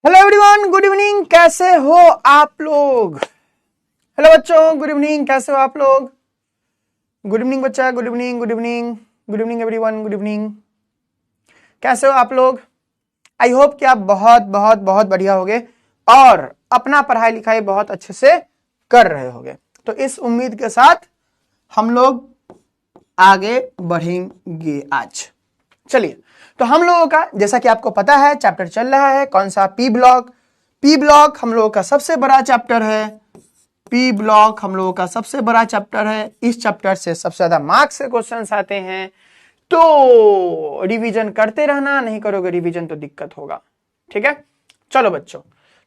Hello everyone, good evening. कैसे हो आप लोग? हेलो बच्चों, गुड इवनिंग। कैसे हो आप लोग? गुड इवनिंग बच्चा, good evening, good evening, good evening everyone, good evening. कैसे हो आप लोग? आई होप कि आप बहुत बहुत बहुत बढ़िया होगे और अपना पढ़ाई लिखाई बहुत अच्छे से कर रहे होगे। तो इस उम्मीद के साथ हम लोग आगे बढ़ेंगे आज। चलिए, तो हम लोगों का जैसा कि आपको पता है चैप्टर चल रहा है कौन सा? P block. पी ब्लॉक हम लोगों का सबसे बड़ा चैप्टर है। पी ब्लॉक हम लोगों का सबसे बड़ा चैप्टर है। इस चैप्टर से सबसे ज्यादा मार्क्स के क्वेश्चंस आते हैं, तो रिवीजन करते रहना। नहीं करोगे रिवीजन तो दिक्कत होगा। ठीक है, चलो बच्चों,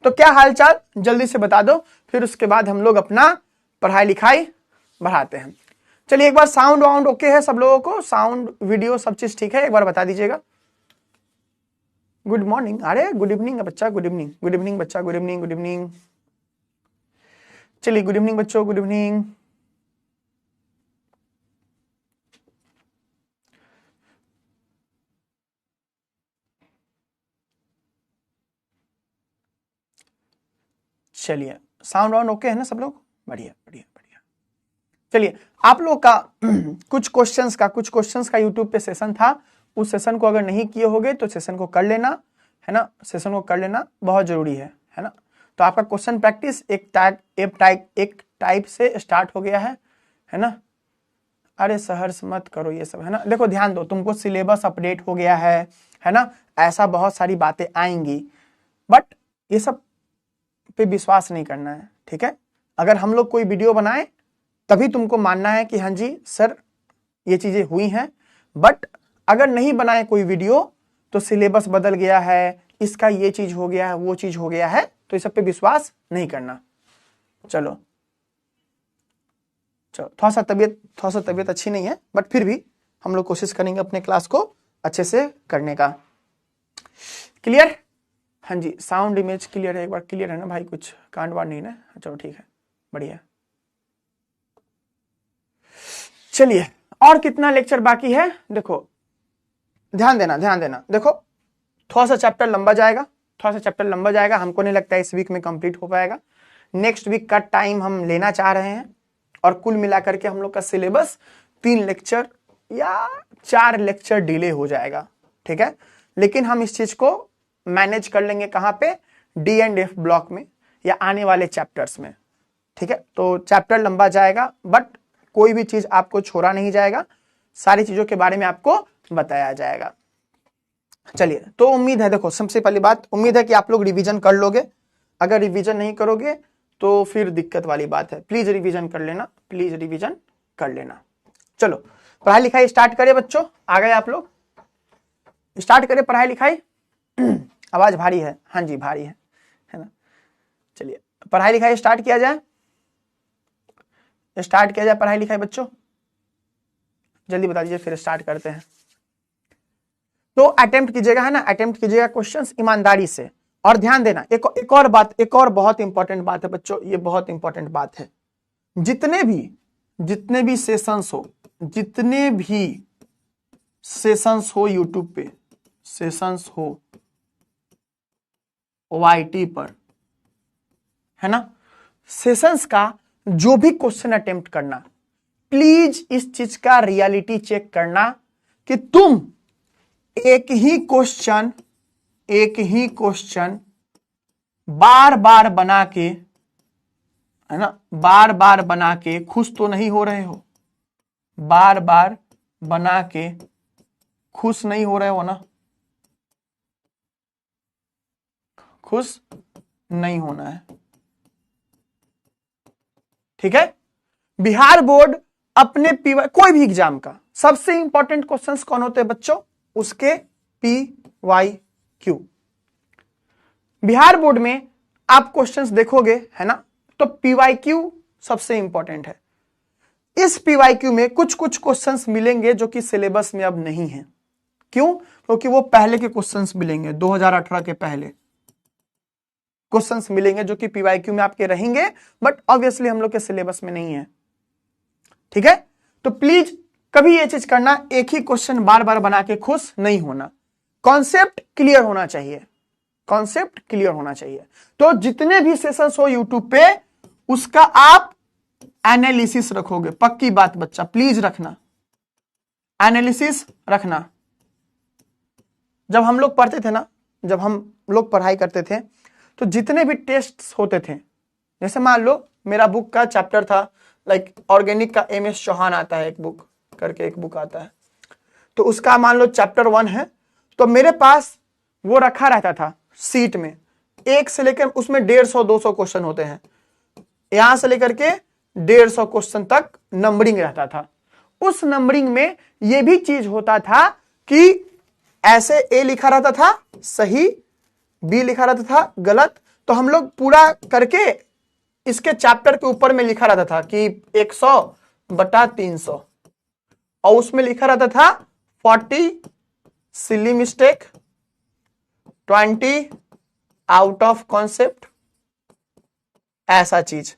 तो क्या हालचाल जल्दी से बता दो, फिर उसके बाद हम लोग अपना पढ़ाई लिखाई बढ़ाते हैं। चलिए, एक बार साउंड वाउंड ओके है सब लोगों को? साउंड वीडियो सब चीज ठीक है? एक बार बता दीजिएगा। गुड मॉर्निंग, अरे गुड इवनिंग बच्चा, गुड इवनिंग, गुड इवनिंग बच्चा, गुड इवनिंग, गुड इवनिंग। चलिए, गुड इवनिंग बच्चों, गुड इवनिंग। चलिए, साउंड वाउंड ओके है ना सब लोग? बढ़िया बढ़िया बढ़िया। चलिए, आप लोग का कुछ क्वेश्चंस का यूट्यूब पे सेशन था। उस सेशन को अगर नहीं किए होगे तो सेशन को कर लेना, है ना? सेशन को कर लेना बहुत जरूरी है ना? तो आपका क्वेश्चन प्रैक्टिस एक टाइप से स्टार्ट हो गया है ना? अरे सहर्ष मत करो ये सब, है ना? देखो ध्यान दो, तुमको सिलेबस अपडेट हो गया है ना? ऐसा बहुत सारी बातें आएंगी, बट ये सब पे विश्वास नहीं करना है। ठीक है, अगर हम लोग कोई वीडियो बनाए तभी तुमको मानना है कि हाँ जी सर ये चीजें हुई हैं, बट अगर नहीं बनाए कोई वीडियो तो सिलेबस बदल गया है, इसका ये चीज हो गया है, वो चीज हो गया है, तो इस सब पे विश्वास नहीं करना। चलो चलो, थोड़ा सा तबीयत अच्छी नहीं है, बट फिर भी हम लोग कोशिश करेंगे अपने क्लास को अच्छे से करने का। क्लियर? हाँ जी, साउंड इमेज क्लियर है? एक बार क्लियर है ना भाई? कुछ कांड वांड नहीं ना? चलो ठीक है, बढ़िया। चलिए, और कितना लेक्चर बाकी है? देखो ध्यान देना। देखो, थोड़ा सा चैप्टर लंबा जाएगा। हमको नहीं लगता इस वीक में कंप्लीट हो पाएगा। नेक्स्ट वीक का टाइम हम लेना चाह रहे हैं, और कुल मिलाकर के हम लोग का सिलेबस 3 लेक्चर या 4 लेक्चर डिले हो जाएगा। ठीक है, लेकिन हम इस चीज को मैनेज कर लेंगे कहां पे? डी एंड एफ ब्लॉक में या आने वाले चैप्टर्स में। ठीक है, तो चैप्टर लंबा जाएगा, बट कोई भी चीज आपको छोड़ा नहीं जाएगा, सारी चीजों के बारे में आपको बताया जाएगा। चलिए, तो उम्मीद है, देखो सबसे पहली बात उम्मीद है कि आप लोग रिवीजन कर लोगे। अगर रिवीजन नहीं करोगे तो फिर दिक्कत वाली बात है। प्लीज रिवीजन कर लेना, प्लीज रिवीजन कर लेना। चलो, पढ़ाई लिखाई स्टार्ट करें बच्चों। आ गए आप लोग? स्टार्ट करें पढ़ाई लिखाई। आवाज भारी है? हाँ जी भारी है ना? चलिए, पढ़ाई लिखाई स्टार्ट किया जाए पढ़ाई लिखाई बच्चों, जल्दी बता दीजिए, फिर स्टार्ट करते हैं। तो अटेम्प्ट कीजिएगा, है ना? अटेम्प्ट कीजिएगा क्वेश्चंस ईमानदारी से। और ध्यान देना, एक और बहुत इंपॉर्टेंट बात है बच्चों, ये बहुत इंपॉर्टेंट बात है। जितने भी सेशंस हो यूट्यूब पे, सेशंस हो OIT पर, है ना? सेशंस का जो भी क्वेश्चन अटेम्प्ट करना, प्लीज इस चीज का रियलिटी चेक करना कि तुम एक ही क्वेश्चन बार बार बना के, है ना, बार बार बना के खुश तो नहीं हो रहे हो? बार बार बना के खुश नहीं हो रहे हो ना? खुश नहीं होना है। ठीक है, बिहार बोर्ड अपने कोई भी एग्जाम का सबसे इंपॉर्टेंट क्वेश्चंस कौन होते हैं बच्चों? उसके PYQ। बिहार बोर्ड में आप क्वेश्चंस देखोगे, है ना, तो PYQ सबसे इंपॉर्टेंट है। इस PYQ में कुछ क्वेश्चंस मिलेंगे जो कि सिलेबस में अब नहीं है। क्यों? क्योंकि वो पहले के क्वेश्चंस मिलेंगे, 2018 के पहले क्वेश्चंस मिलेंगे जो कि PYQ में आपके रहेंगे, बट ऑब्वियसली हम लोग के सिलेबस में नहीं है। ठीक है, तो प्लीज कभी ये चीज करना, एक ही क्वेश्चन बार बार बना के खुश नहीं होना। कॉन्सेप्ट क्लियर होना चाहिए। कॉन्सेप्ट क्लियर होना चाहिए। तो जितने भी सेशंस हो यूट्यूब पे उसका आप एनालिसिस रखोगे, पक्की बात बच्चा, प्लीज रखना, एनालिसिस रखना। जब हम लोग पढ़ते थे ना, जब हम लोग पढ़ाई करते थे तो जितने भी टेस्ट होते थे, जैसे मान लो मेरा बुक का चैप्टर था लाइक ऑर्गेनिक का MS चौहान आता है, एक बुक करके एक बुक आता है, तो उसका मान लो चैप्टर 1 है, तो मेरे पास वो रखा रहता था सीट में, 1 से लेकर उसमें 150-200 क्वेश्चन होते हैं, यहां से लेकर के 150 क्वेश्चन तक नंबरिंग रहता था। उस नंबरिंग में यह भी चीज होता था कि ऐसे A लिखा रहता था सही, B लिखा रहता था गलत, तो हम लोग पूरा करके इसके चैप्टर के ऊपर में लिखा रहता था कि 100/300, और उसमें लिखा रहता था 40 silly mistake, 20 out of concept, ऐसा चीज।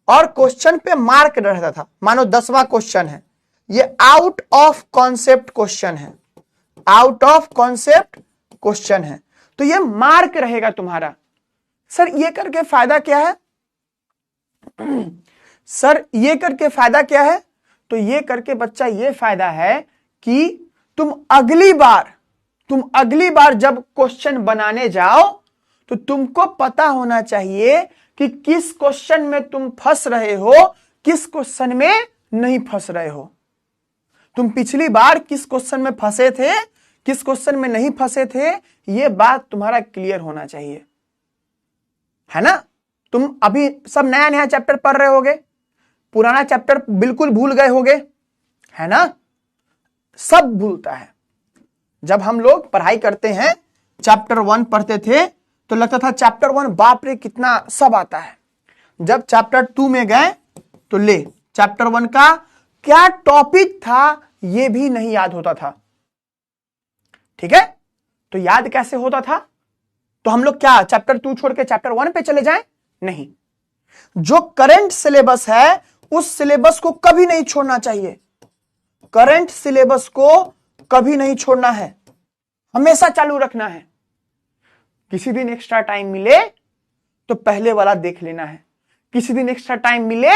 और क्वेश्चन पे मार्क रहता था, मानो 10वां क्वेश्चन है, ये आउट ऑफ कॉन्सेप्ट क्वेश्चन है, आउट ऑफ कॉन्सेप्ट क्वेश्चन है, तो ये मार्क रहेगा तुम्हारा। सर ये करके फायदा क्या है? सर ये करके फायदा क्या है? तो ये करके बच्चा ये फायदा है कि तुम अगली बार जब क्वेश्चन बनाने जाओ तो तुमको पता होना चाहिए कि किस क्वेश्चन में तुम फंस रहे हो, किस क्वेश्चन में नहीं फंस रहे हो। तुम पिछली बार किस क्वेश्चन में फंसे थे, किस क्वेश्चन में नहीं फंसे थे, यह बात तुम्हारा क्लियर होना चाहिए, है ना। तुम अभी सब नया नया चैप्टर पढ़ रहे होगे, पुराना चैप्टर बिल्कुल भूल गए होगे, है ना। सब भूलता है। जब हम लोग पढ़ाई करते हैं, चैप्टर 1 पढ़ते थे तो लगता था चैप्टर 1 बाप रे कितना सब आता है। जब चैप्टर 2 में गए तो ले चैप्टर 1 का क्या टॉपिक था यह भी नहीं याद होता था। ठीक है, तो याद कैसे होता था? तो हम लोग क्या चैप्टर 2 छोड़ के चैप्टर 1 पे चले जाएं? नहीं, जो करंट सिलेबस है उस सिलेबस को कभी नहीं छोड़ना चाहिए। करंट सिलेबस को कभी नहीं छोड़ना है, हमेशा चालू रखना है। किसी दिन एक्स्ट्रा टाइम मिले तो पहले वाला देख लेना है, किसी दिन एक्स्ट्रा टाइम मिले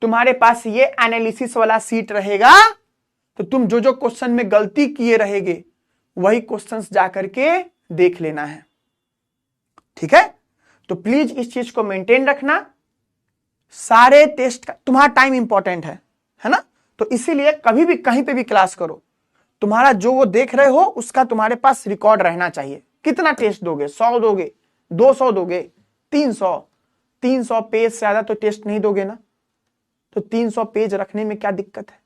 तुम्हारे पास ये एनालिसिस वाला सीट रहेगा, तो तुम जो जो क्वेश्चन में गलती किए रहेगे वही क्वेश्चंस जाकर के देख लेना है। ठीक है, तो प्लीज इस चीज को मेंटेन रखना। सारे टेस्ट का तुम्हारा टाइम इंपॉर्टेंट है ना, तो इसीलिए कभी भी कहीं पे भी क्लास करो, तुम्हारा जो वो देख रहे हो उसका तुम्हारे पास रिकॉर्ड रहना चाहिए। कितना टेस्ट दोगे? 100 दोगे, 200 दोगे, 300 पेज से ज्यादा तो टेस्ट नहीं दोगे ना। तो 300 पेज रखने में क्या दिक्कत है?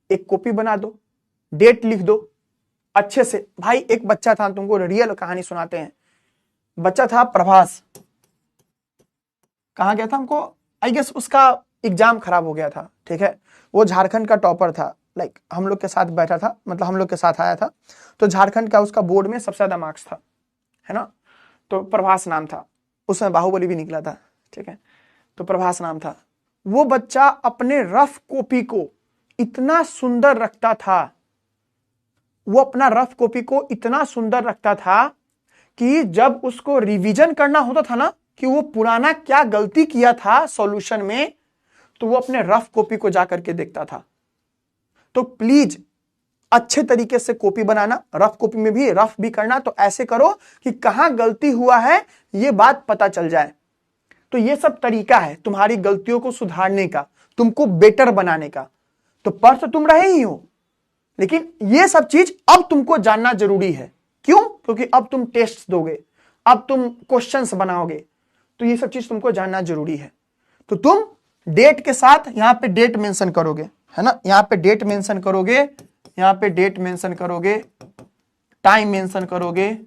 एक कॉपी बना दो, डेट लिख दो अच्छे से। भाई एक बच्चा था, तुमको रियल कहानी सुनाते हैं। बच्चा था प्रभास, कहाँ गया था हमको, आई गेस उसका एग्जाम खराब हो गया था। ठीक है, वो झारखंड का टॉपर था, लाइक हम लोग के साथ बैठा था, मतलब हम लोग के साथ आया था, तो झारखंड का उसका बोर्ड में सबसे ज्यादा मार्क्स था, है ना। तो प्रभास नाम था, उसमें बाहुबली भी निकला था। ठीक है, तो प्रभास नाम था। वो बच्चा अपने रफ कॉपी को इतना सुंदर रखता था, वो अपना रफ कॉपी को इतना सुंदर रखता था कि जब उसको रिवीजन करना होता था ना, कि वो पुराना क्या गलती किया था सॉल्यूशन में, तो वो अपने रफ कॉपी को जाकर के देखता था। तो प्लीज अच्छे तरीके से कॉपी बनाना, रफ कॉपी में भी रफ भी करना, तो ऐसे करो कि कहां गलती हुआ है ये बात पता चल जाए। तो ये सब तरीका है तुम्हारी गलतियों को सुधारने का, तुमको बेटर बनाने का। तो पढ़ तो तुम रहे ही हो, लेकिन ये सब चीज अब तुमको जानना जरूरी है। क्यों? क्योंकि अब तुम टेस्ट दोगे, अब तुम क्वेश्चंस बनाओगे, तो ये सब चीज तुमको जानना जरूरी है। तो तुम डेट के साथ यहां पे डेट मेंशन करोगे, है ना, यहां पे डेट मेंशन करोगे, यहां पे डेट मेंशन करोगे, टाइम मेंशन करोगे,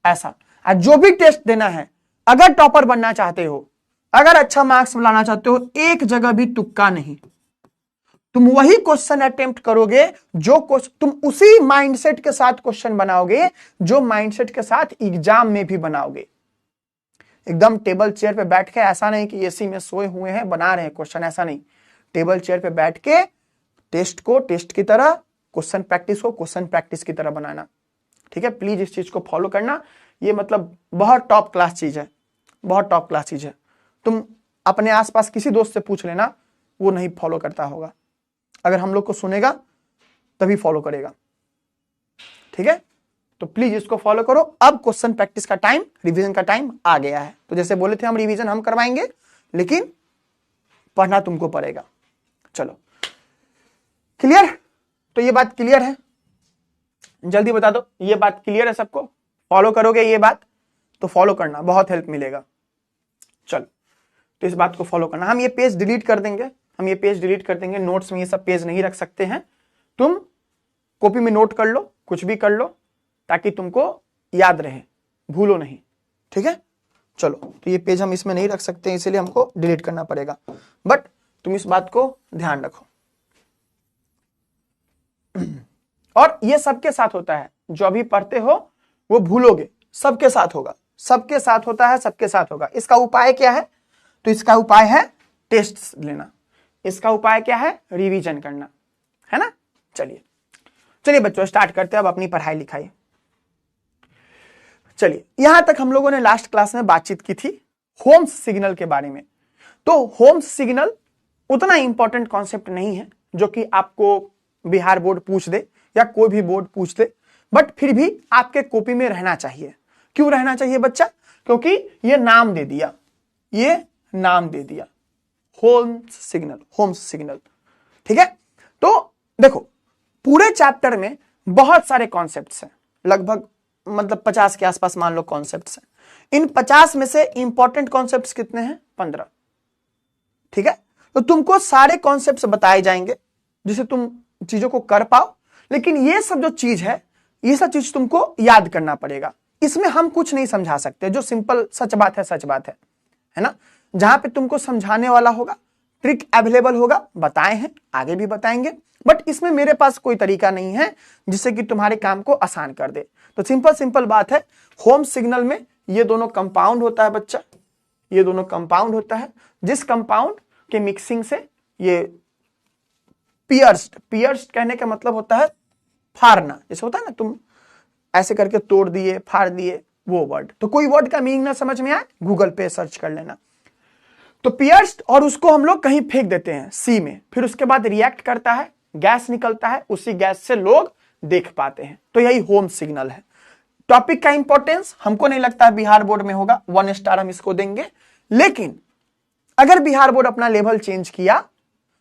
ऐसा। और जो भी टेस्ट देना है, अगर टॉपर बनना चाहते हो, अगर अच्छा मार्क्स लाना चाहते हो, एक जगह भी तुक्का नहीं, तुम वही क्वेश्चन अटेम्प्ट करोगे जो तुम उसी माइंडसेट के साथ क्वेश्चन बनाओगे जो माइंडसेट के साथ एग्जाम में भी बनाओगे। एकदम टेबल चेयर पे बैठ के, ऐसा नहीं कि एसी में सोए हुए हैं बना रहे हैं क्वेश्चन, ऐसा नहीं। टेबल चेयर पे बैठ के टेस्ट को टेस्ट की तरह, क्वेश्चन प्रैक्टिस को क्वेश्चन प्रैक्टिस की तरह बनाना। ठीक है, प्लीज इस चीज को फॉलो करना। ये मतलब बहुत टॉप क्लास चीज है, बहुत टॉप क्लास चीज है। तुम अपने आसपास किसी दोस्त से पूछ लेना, वो नहीं फॉलो करता होगा, अगर हम लोग को सुनेगा तभी फॉलो करेगा। ठीक है, तो प्लीज इसको फॉलो करो। अब क्वेश्चन प्रैक्टिस का टाइम, रिवीजन का टाइम आ गया है। तो जैसे बोले थे हम रिवीजन हम करवाएंगे, लेकिन पढ़ना तुमको पड़ेगा। चलो क्लियर? तो ये बात क्लियर है, जल्दी बता दो ये बात क्लियर है सबको? फॉलो करोगे ये बात? तो फॉलो करना, बहुत हेल्प मिलेगा। चलो तो इस बात को फॉलो करना। हम ये पेज डिलीट कर देंगे, हम ये पेज डिलीट कर देंगे, नोट्स में ये सब पेज नहीं रख सकते हैं। तुम कॉपी में नोट कर लो, कुछ भी कर लो, ताकि तुमको याद रहे, भूलो नहीं। ठीक है, चलो तो ये पेज हम इसमें नहीं रख सकते, इसलिए हमको डिलीट करना पड़ेगा। बट तुम इस बात को ध्यान रखो। और ये सबके साथ होता है, जो अभी पढ़ते हो वो भूलोगे, सबके साथ होगा, सबके साथ होता है, सबके साथ होगा। इसका उपाय क्या है? तो इसका उपाय है टेस्ट लेना, इसका उपाय क्या है? रिवीजन करना, है ना। चलिए चलिए बच्चों स्टार्ट करते हैं अब अपनी पढ़ाई लिखाई। चलिए यहां तक हम लोगों ने लास्ट क्लास में बातचीत की थी होम्स सिग्नल के बारे में। तो होम्स सिग्नल उतना इंपॉर्टेंट कॉन्सेप्ट नहीं है जो कि आपको बिहार बोर्ड पूछ दे या कोई भी बोर्ड पूछ दे, बट फिर भी आपके कॉपी में रहना चाहिए। क्यों रहना चाहिए बच्चा? क्योंकि ये नाम दे दिया, ये नाम दे दिया होम्स सिग्नल, होम्स सिग्नल। ठीक है, तो देखो पूरे चैप्टर में बहुत सारे कॉन्सेप्ट्स हैं, लगभग मतलब 50 के आसपास मान लो कॉन्सेप्ट्स हैं। इन 50 में से इंपॉर्टेंट कॉन्सेप्ट्स कितने हैं? 15। ठीक है, तो तुमको सारे कॉन्सेप्ट्स बताए जाएंगे जिसे तुम चीजों को कर पाओ, लेकिन ये सब जो चीज है, ये सब चीज तुमको याद करना पड़ेगा। इसमें हम कुछ नहीं समझा सकते, जो सिंपल सच बात है, सच बात है ना। जहां पे तुमको समझाने वाला होगा, ट्रिक अवेलेबल होगा, बताए हैं, आगे भी बताएंगे, बट इसमें मेरे पास कोई तरीका नहीं है जिससे कि तुम्हारे काम को आसान कर दे। तो सिंपल बात है, होम सिग्नल में ये दोनों कंपाउंड होता है बच्चा, ये दोनों कंपाउंड होता है, जिस कंपाउंड के मिक्सिंग से ये पियर्स्ड कहने का मतलब होता है फाड़ना, जैसे होता है ना, तुम ऐसे करके तोड़ दिए, फाड़ दिए, वो वर्ड। तो कोई वर्ड का मीनिंग ना समझ में आए, गूगल पे सर्च कर लेना। तो पियर्स्ड, और उसको हम लोग कहीं फेंक देते हैं सी में, फिर उसके बाद रिएक्ट करता है, गैस निकलता है, उसी गैस से लोग देख पाते हैं। तो यही होम सिग्नल है। टॉपिक का इंपॉर्टेंस हमको नहीं लगता है बिहार बोर्ड में होगा, 1 स्टार हम इसको देंगे, लेकिन अगर बिहार बोर्ड अपना लेवल चेंज किया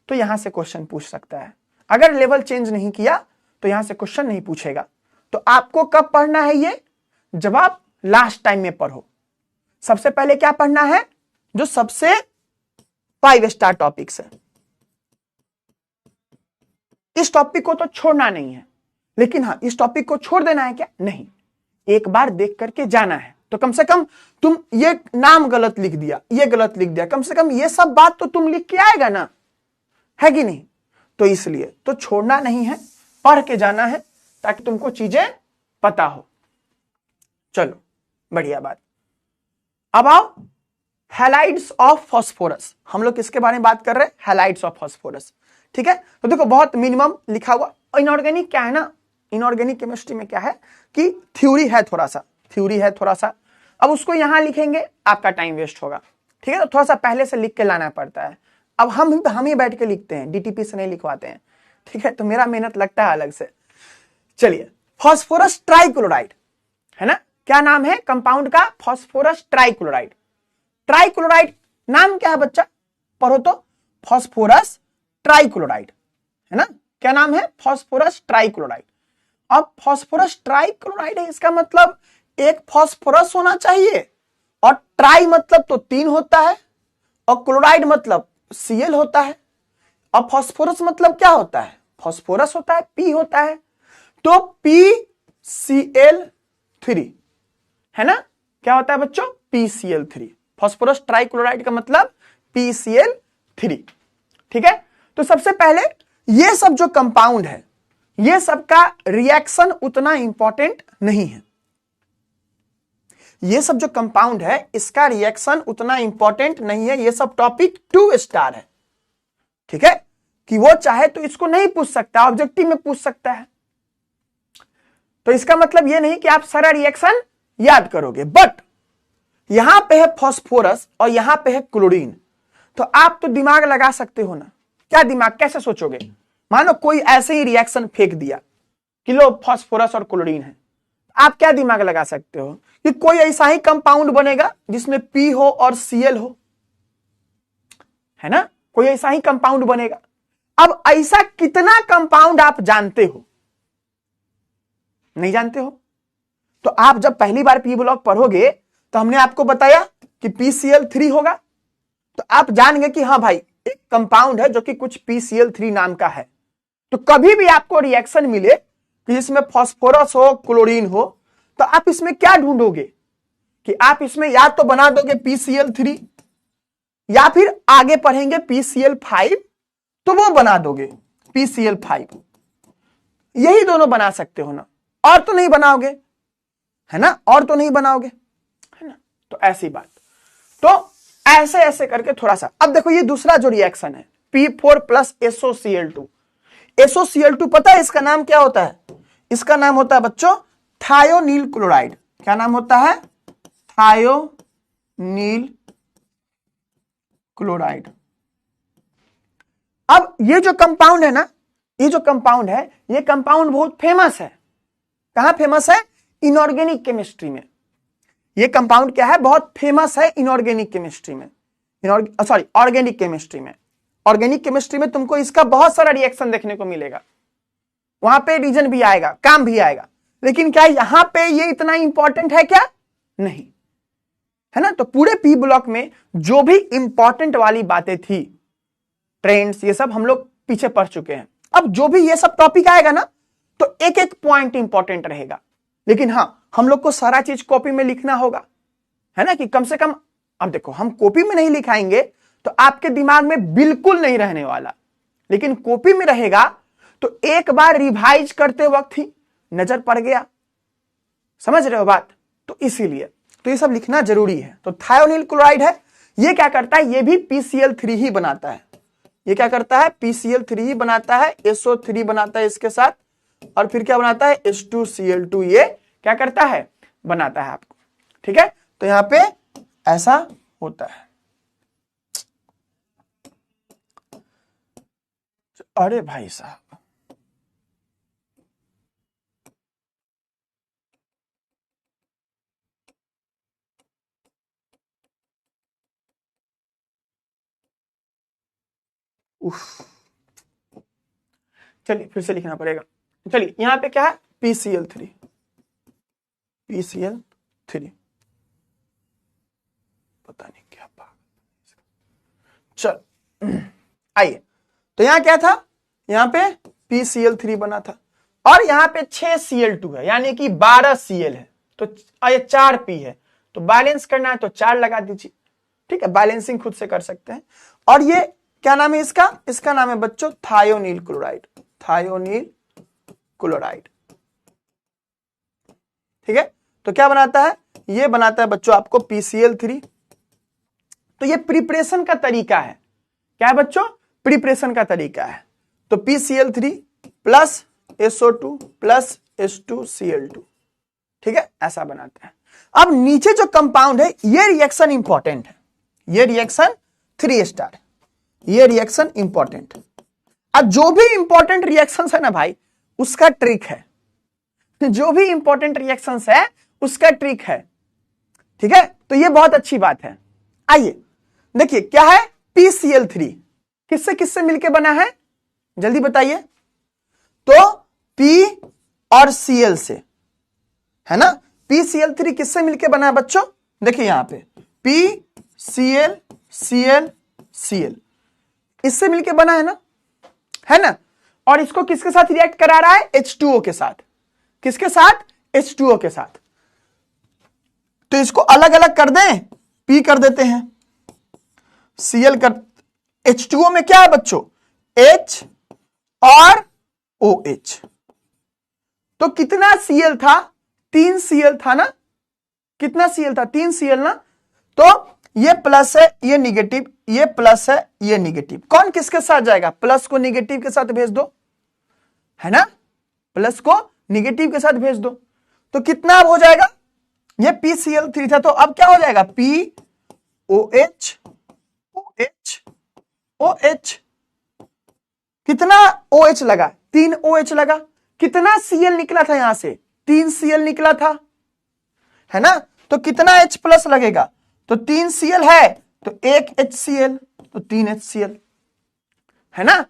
तो यहां से क्वेश्चन पूछ सकता है। अगर लेवल चेंज नहीं किया तो यहां से क्वेश्चन नहीं पूछेगा। तो आपको कब पढ़ना है ये? जब आप लास्ट टाइम में पढ़ो। सबसे पहले क्या पढ़ना है? जो सबसे 5 स्टार टॉपिक्स है, इस टॉपिक को तो छोड़ना नहीं है, लेकिन हाँ इस टॉपिक को छोड़ देना है क्या? नहीं, एक बार देख करके जाना है। तो कम से कम तुम ये नाम गलत लिख दिया, ये गलत लिख दिया, कम से कम ये सब बात तो तुम लिख के आएगा ना, है कि नहीं? तो इसलिए तो छोड़ना नहीं है, पढ़ के जाना है ताकि तुमको चीजें पता हो। चलो बढ़िया बात। अब आओ हैलाइड्स ऑफ फास्फोरस, हम लोग किसके बारे में बात कर रहे हैं? Halides of phosphorus. ठीक है, तो देखो बहुत मिनिमम लिखा हुआ। इनऑर्गेनिक क्या है ना, इनऑर्गेनिक केमिस्ट्री में क्या है कि थ्योरी है, थोड़ा सा। अब उसको यहां लिखेंगे, आपका टाइम वेस्ट होगा। ठीक है, तो थोड़ा सा पहले से लिख के लाना पड़ता है। अब हम ही बैठ के लिखते हैं, डीटीपी से नहीं लिखवाते हैं। ठीक है, तो मेरा मेहनत लगता है अलग से। चलिए, फास्फोरस ट्राइक्लोराइड है ना, क्या नाम है कंपाउंड का? Phosphorus trichloride. ट्राइक्लोराइड नाम क्या है बच्चा? पढ़ो तो, फास्फोरस ट्राइक्लोराइड, है ना। क्या नाम है? Phosphorus trichloride. अब फास्फोरस ट्राइक्लोराइड है, इसका मतलब एक फास्फोरस होना चाहिए, और ट्राई मतलब तो 3 होता है, और क्लोराइड मतलब Cl होता है। अब फास्फोरस मतलब क्या होता है? फास्फोरस होता है, P होता है, तो PCl3 है ना। क्या होता है बच्चों? PCl3। फास्फोरस ट्राइक्लोराइड का मतलब PCl3। ठीक है, तो सबसे पहले ये सब जो कंपाउंड है, ये सब का रिएक्शन उतना इंपॉर्टेंट नहीं है। ये सब जो कंपाउंड है इसका रिएक्शन उतना इंपॉर्टेंट नहीं है। ये सब टॉपिक 2 स्टार है। ठीक है, कि वो चाहे तो इसको नहीं पूछ सकता, ऑब्जेक्टिव में पूछ सकता है। तो इसका मतलब ये नहीं कि आप सारा रिएक्शन याद करोगे। बट यहां पे है फास्फोरस और यहां पे है क्लोरीन, तो आप तो दिमाग लगा सकते हो ना। क्या दिमाग, कैसे सोचोगे? मानो कोई ऐसे ही रिएक्शन फेंक दिया कि लो फास्फोरस और क्लोरीन है, आप क्या दिमाग लगा सकते हो कि कोई ऐसा ही कंपाउंड बनेगा जिसमें P हो और Cl हो, है ना? कोई ऐसा ही कंपाउंड बनेगा। अब ऐसा कितना कंपाउंड आप जानते हो? नहीं जानते हो। तो आप जब पहली बार पी ब्लॉक पढ़ोगे तो हमने आपको बताया कि PCl3 होगा, तो आप जान गए कि हाँ भाई एक कंपाउंड है जो कि कुछ PCl3 नाम का है। तो कभी भी आपको रिएक्शन मिले कि जिसमें फास्फोरस हो क्लोरीन हो, तो आप इसमें क्या ढूंढोगे कि आप इसमें या तो बना दोगे PCl3 या फिर आगे पढ़ेंगे PCl5, तो वो बना दोगे PCl5। यही दोनों बना सकते हो ना, और तो नहीं बनाओगे, है ना? और तो नहीं बनाओगे, है ना? तो ऐसी बात। तो ऐसे ऐसे करके थोड़ा सा। अब देखो ये दूसरा जो रिएक्शन है P4 प्लस SOCl2। SOCl2 पता है इसका नाम क्या होता है? इसका नाम होता है बच्चों थायोनील क्लोराइड। क्या नाम होता है? थायोनील क्लोराइड। अब ये जो कंपाउंड है ना, ये जो कंपाउंड है, ये कंपाउंड बहुत फेमस है। कहां फेमस है? इनऑर्गेनिक केमिस्ट्री में। ये कंपाउंड क्या है? बहुत फेमस है इनऑर्गेनिक केमिस्ट्री में, ऑर्गेनिक केमिस्ट्री में। ऑर्गेनिक केमिस्ट्री में तुमको इसका बहुत सारा रिएक्शन देखने को मिलेगा, वहां पे रीजन भी आएगा, काम भी आएगा। लेकिन क्या यहां पे ये इतना इंपॉर्टेंट है क्या? नहीं, है ना? तो पूरे पी ब्लॉक में जो भी इंपॉर्टेंट वाली बातें थी, ट्रेंड्स, ये सब हम लोग पीछे पढ़ चुके हैं। अब जो भी ये सब टॉपिक आएगा ना, तो एक एक पॉइंट इंपॉर्टेंट रहेगा। लेकिन हाँ, हम लोग को सारा चीज कॉपी में लिखना होगा, है ना? कि कम से कम, अब देखो हम कॉपी में नहीं लिखाएंगे तो आपके दिमाग में बिल्कुल नहीं रहने वाला, लेकिन कॉपी में रहेगा तो एक बार रिवाइज करते वक्त ही नजर पड़ गया। समझ रहे हो बात? तो इसीलिए तो ये सब लिखना जरूरी है। तो थायोनील क्लोराइड है, ये क्या करता है? ये भी PCl3 ही बनाता है। ये क्या करता है? PCl3 ही बनाता है, SO3 बनाता है इसके साथ, और फिर क्या बनाता है? H2Cl2 ये क्या करता है? बनाता है आपको। ठीक है, तो यहां पे ऐसा होता है। अरे भाई साहब, चलिए फिर से लिखना पड़ेगा। चलिए यहां पे क्या है? PCl3 पता नहीं क्या बात। चल आइए, तो यहां क्या था? यहां पे PCl3 बना था और यहां पे 6 Cl2 है, यानी कि 12 Cl है। तो ये 4 P है, तो बैलेंस करना है तो 4 लगा दीजिए। ठीक है, बैलेंसिंग खुद से कर सकते हैं। और ये क्या नाम है इसका? इसका नाम है बच्चों थायोनील क्लोराइड। थायोनील क्लोराइड। ठीक है, तो क्या बनाता है? ये बनाता है बच्चों आपको PCl3। तो ये प्रिपरेशन का तरीका है। क्या है बच्चों? प्रिपरेशन का तरीका है। तो PCl3 plus SO2 plus H2Cl2। ठीक है, ऐसा बनाता है। अब नीचे जो कंपाउंड है, ये रिएक्शन इंपॉर्टेंट है। ये रिएक्शन 3 स्टार, ये रिएक्शन इंपॉर्टेंट। अब जो भी इंपॉर्टेंट रिएक्शंस है ना भाई, उसका ट्रिक है। जो भी इंपॉर्टेंट रिएक्शंस है उसका ट्रिक है। ठीक है, तो ये बहुत अच्छी बात है। आइए देखिए क्या है? PCl3 किससे किससे मिलके बना है? जल्दी बताइए। तो P और Cl से, है ना? PCl3 किससे मिलके बना है बच्चों? देखिए यहां पे P Cl Cl Cl इससे मिलके बना है ना? और इसको किसके साथ रिएक्ट करा रहा है? H2O के साथ। किसके साथ? H2O के साथ। तो इसको अलग अलग कर दें, P कर देते हैं, Cl कर, H2O में क्या है बच्चों? H और OH। तो कितना Cl था? 3 Cl था ना? कितना Cl था? 3 Cl ना? तो ये प्लस है, ये निगेटिव, ये प्लस है, ये निगेटिव। कौन किसके साथ जाएगा? प्लस को निगेटिव के साथ भेज दो, है ना? प्लस को निगेटिव के साथ भेज दो, तो कितना अब हो जाएगा? ये PCl3 था, तो अब क्या हो जाएगा POH OH OH। कितना OH लगा? 3 OH लगा। कितना Cl निकला था? यहां से 3 Cl निकला था, है ना? तो कितना H प्लस लगेगा? तो 3 Cl है तो 1 HCl, तो 3 HCl, है ना?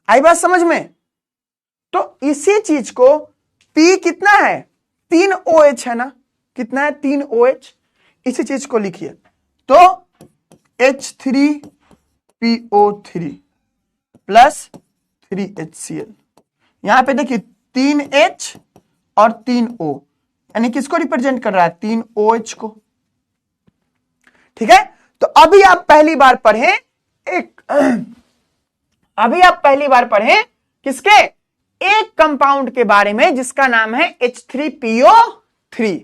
आई बात समझ में? तो इसी चीज को P कितना है? 3 OH है ना? कितना है? 3 OH। इसी चीज को लिखिए, तो H3PO3 प्लस 3 HCl। यहां पे देखिए 3 H और 3 O, यानी किसको रिप्रेजेंट कर रहा है? 3 OH को। ठीक है, तो अभी आप पहली बार पढ़े किसके? एक कंपाउंड के बारे में जिसका नाम है H3PO3।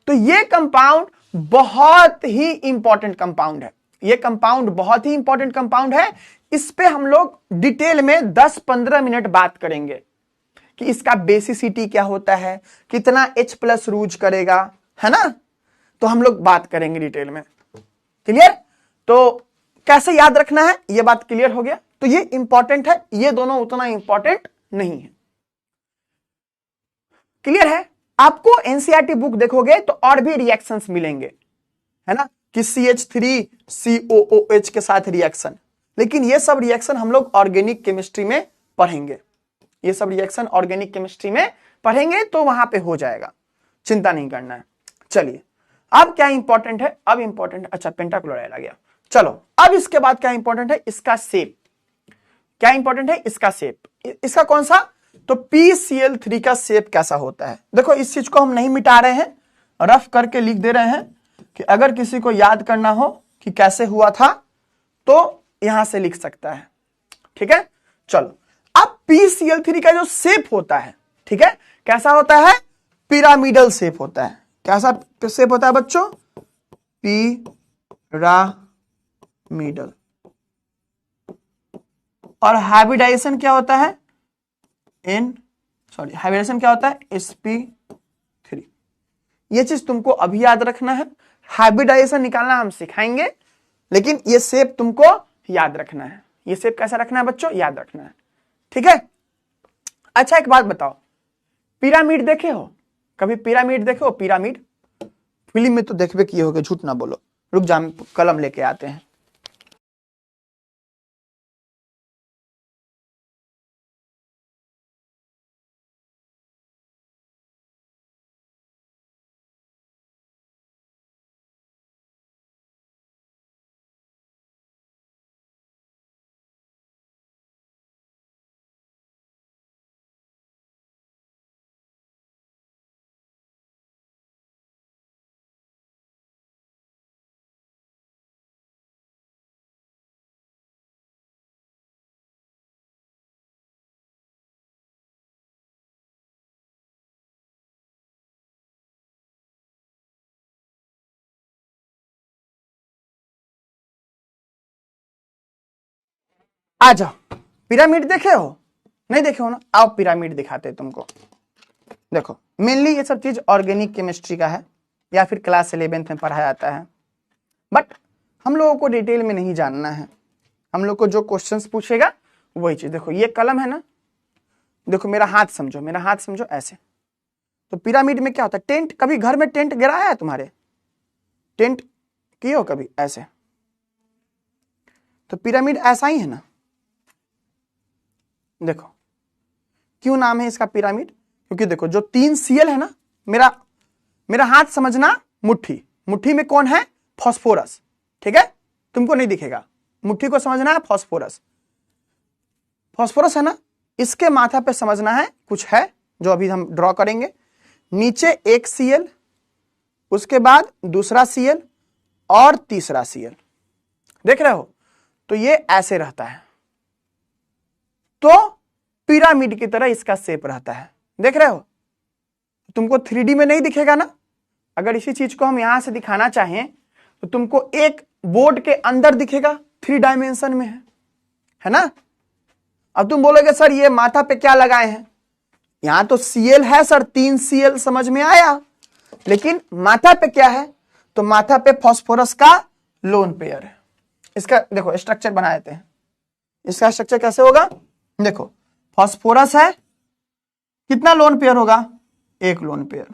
तो ये कंपाउंड बहुत ही इंपॉर्टेंट कंपाउंड है। ये कंपाउंड बहुत ही इंपॉर्टेंट कंपाउंड है। इस पे हम लोग डिटेल में 10-15 मिनट बात करेंगे कि इसका बेसिसिटी क्या होता है, कितना H प्लस रूज करेगा, है ना? तो हम लोग बात करेंगे डिटेल में। क्लियर? तो कैसे याद रखना है, ये बात क्लियर हो गया। तो ये इंपॉर्टेंट है, ये दोनों उतना इंपॉर्टेंट नहीं है। क्लियर है? आपको एनसीईआरटी बुक देखोगे तो और भी रिएक्शंस मिलेंगे, है ना, कि CH3COOH के साथ रिएक्शन। लेकिन ये सब रिएक्शन हम लोग ऑर्गेनिक केमिस्ट्री में पढ़ेंगे। ये सब रिएक्शन ऑर्गेनिक केमिस्ट्री में पढ़ेंगे तो वहां पे हो जाएगा, चिंता नहीं करना है। चलिए, अब क्या इंपॉर्टेंट है? अब इंपॉर्टेंट, अच्छा पेंटाक्लोराइड आ गया। चलो, अब इसके बाद क्या इंपॉर्टेंट है? इसका शेप। क्या इंपॉर्टेंट है? इसका शेप। इसका कौन सा? तो PCl3 का शेप कैसा होता है? देखो, इस चीज को हम नहीं मिटा रहे हैं, रफ करके लिख दे रहे हैं कि अगर किसी को याद करना हो कि कैसे हुआ था तो यहां से लिख सकता है। ठीक है, चलो, अब PCl3 का जो शेप होता है, ठीक है, कैसा होता है? पिरामिडल शेप होता है। कैसा शेप होता है बच्चों? पिरामिडल। और हाइब्रिडाइजेशन क्या होता है? हाइब्रिडाइजेशन क्या होता है? sp3। ये चीज तुमको अभी याद रखना है। हाइब्रिडाइजेशन निकालना हम सिखाएंगे, लेकिन ये शेप तुमको याद रखना है। ये शेप कैसा रखना है बच्चों? याद रखना है। ठीक है, अच्छा एक बात बताओ, पिरामिड देखे हो? कभी पिरामिड देखे हो? पिरामिड फिल्म में तो देखबे किए होगे, झूठ ना बोलो। रुक जा, कलम लेके आते हैं। आ जाओ, पिरामिड देखे हो? नहीं देखे हो ना? आओ पिरामिड दिखाते हैं तुमको। देखो, मेनली ये सब चीज ऑर्गेनिक केमिस्ट्री का है या फिर क्लास 11th में पढ़ाया जाता है, बट हम लोगों को डिटेल में नहीं जानना है। हम लोग को जो क्वेश्चंस पूछेगा वही चीज। देखो, ये कलम है ना, देखो मेरा हाथ समझो, मेरा हाथ समझो ऐसे। तो पिरामिड में क्या होता है? टेंट, कभी घर में टेंट गिराया है तुम्हारे? टेंट किए हो कभी ऐसे? तो पिरामिड ऐसा ही है ना। देखो, क्यों नाम है इसका पिरामिड? क्योंकि देखो, जो 3 Cl है ना, मेरा हाथ समझना, मुट्ठी, मुट्ठी में कौन है? फास्फोरस। ठीक है, तुमको नहीं दिखेगा, मुट्ठी को समझना है फास्फोरस। फास्फोरस है ना, इसके माथा पे समझना है कुछ है जो अभी हम ड्रॉ करेंगे। नीचे एक Cl, उसके बाद दूसरा Cl और तीसरा Cl। देख रहे हो? तो ये ऐसे रहता है, तो पिरामिड की तरह इसका शेप रहता है। देख रहे हो? तुमको 3D में नहीं दिखेगा ना। अगर इसी चीज को हम यहां से दिखाना चाहें तो तुमको एक बोर्ड के अंदर दिखेगा, 3 डायमेंशन में है ना। अब तुम बोलोगे सर ये माथा पे क्या लगाए हैं? यहां तो Cl है सर, 3 Cl, समझ में आया। लेकिन माथा पे क्या है, तो माथा पे फास्फोरस का लोन पेयर है। इसका देखो स्ट्रक्चर बना देते हैं। इसका स्ट्रक्चर कैसे होगा, देखो फास्फोरस है, कितना लोन पेयर होगा, एक लोन पेयर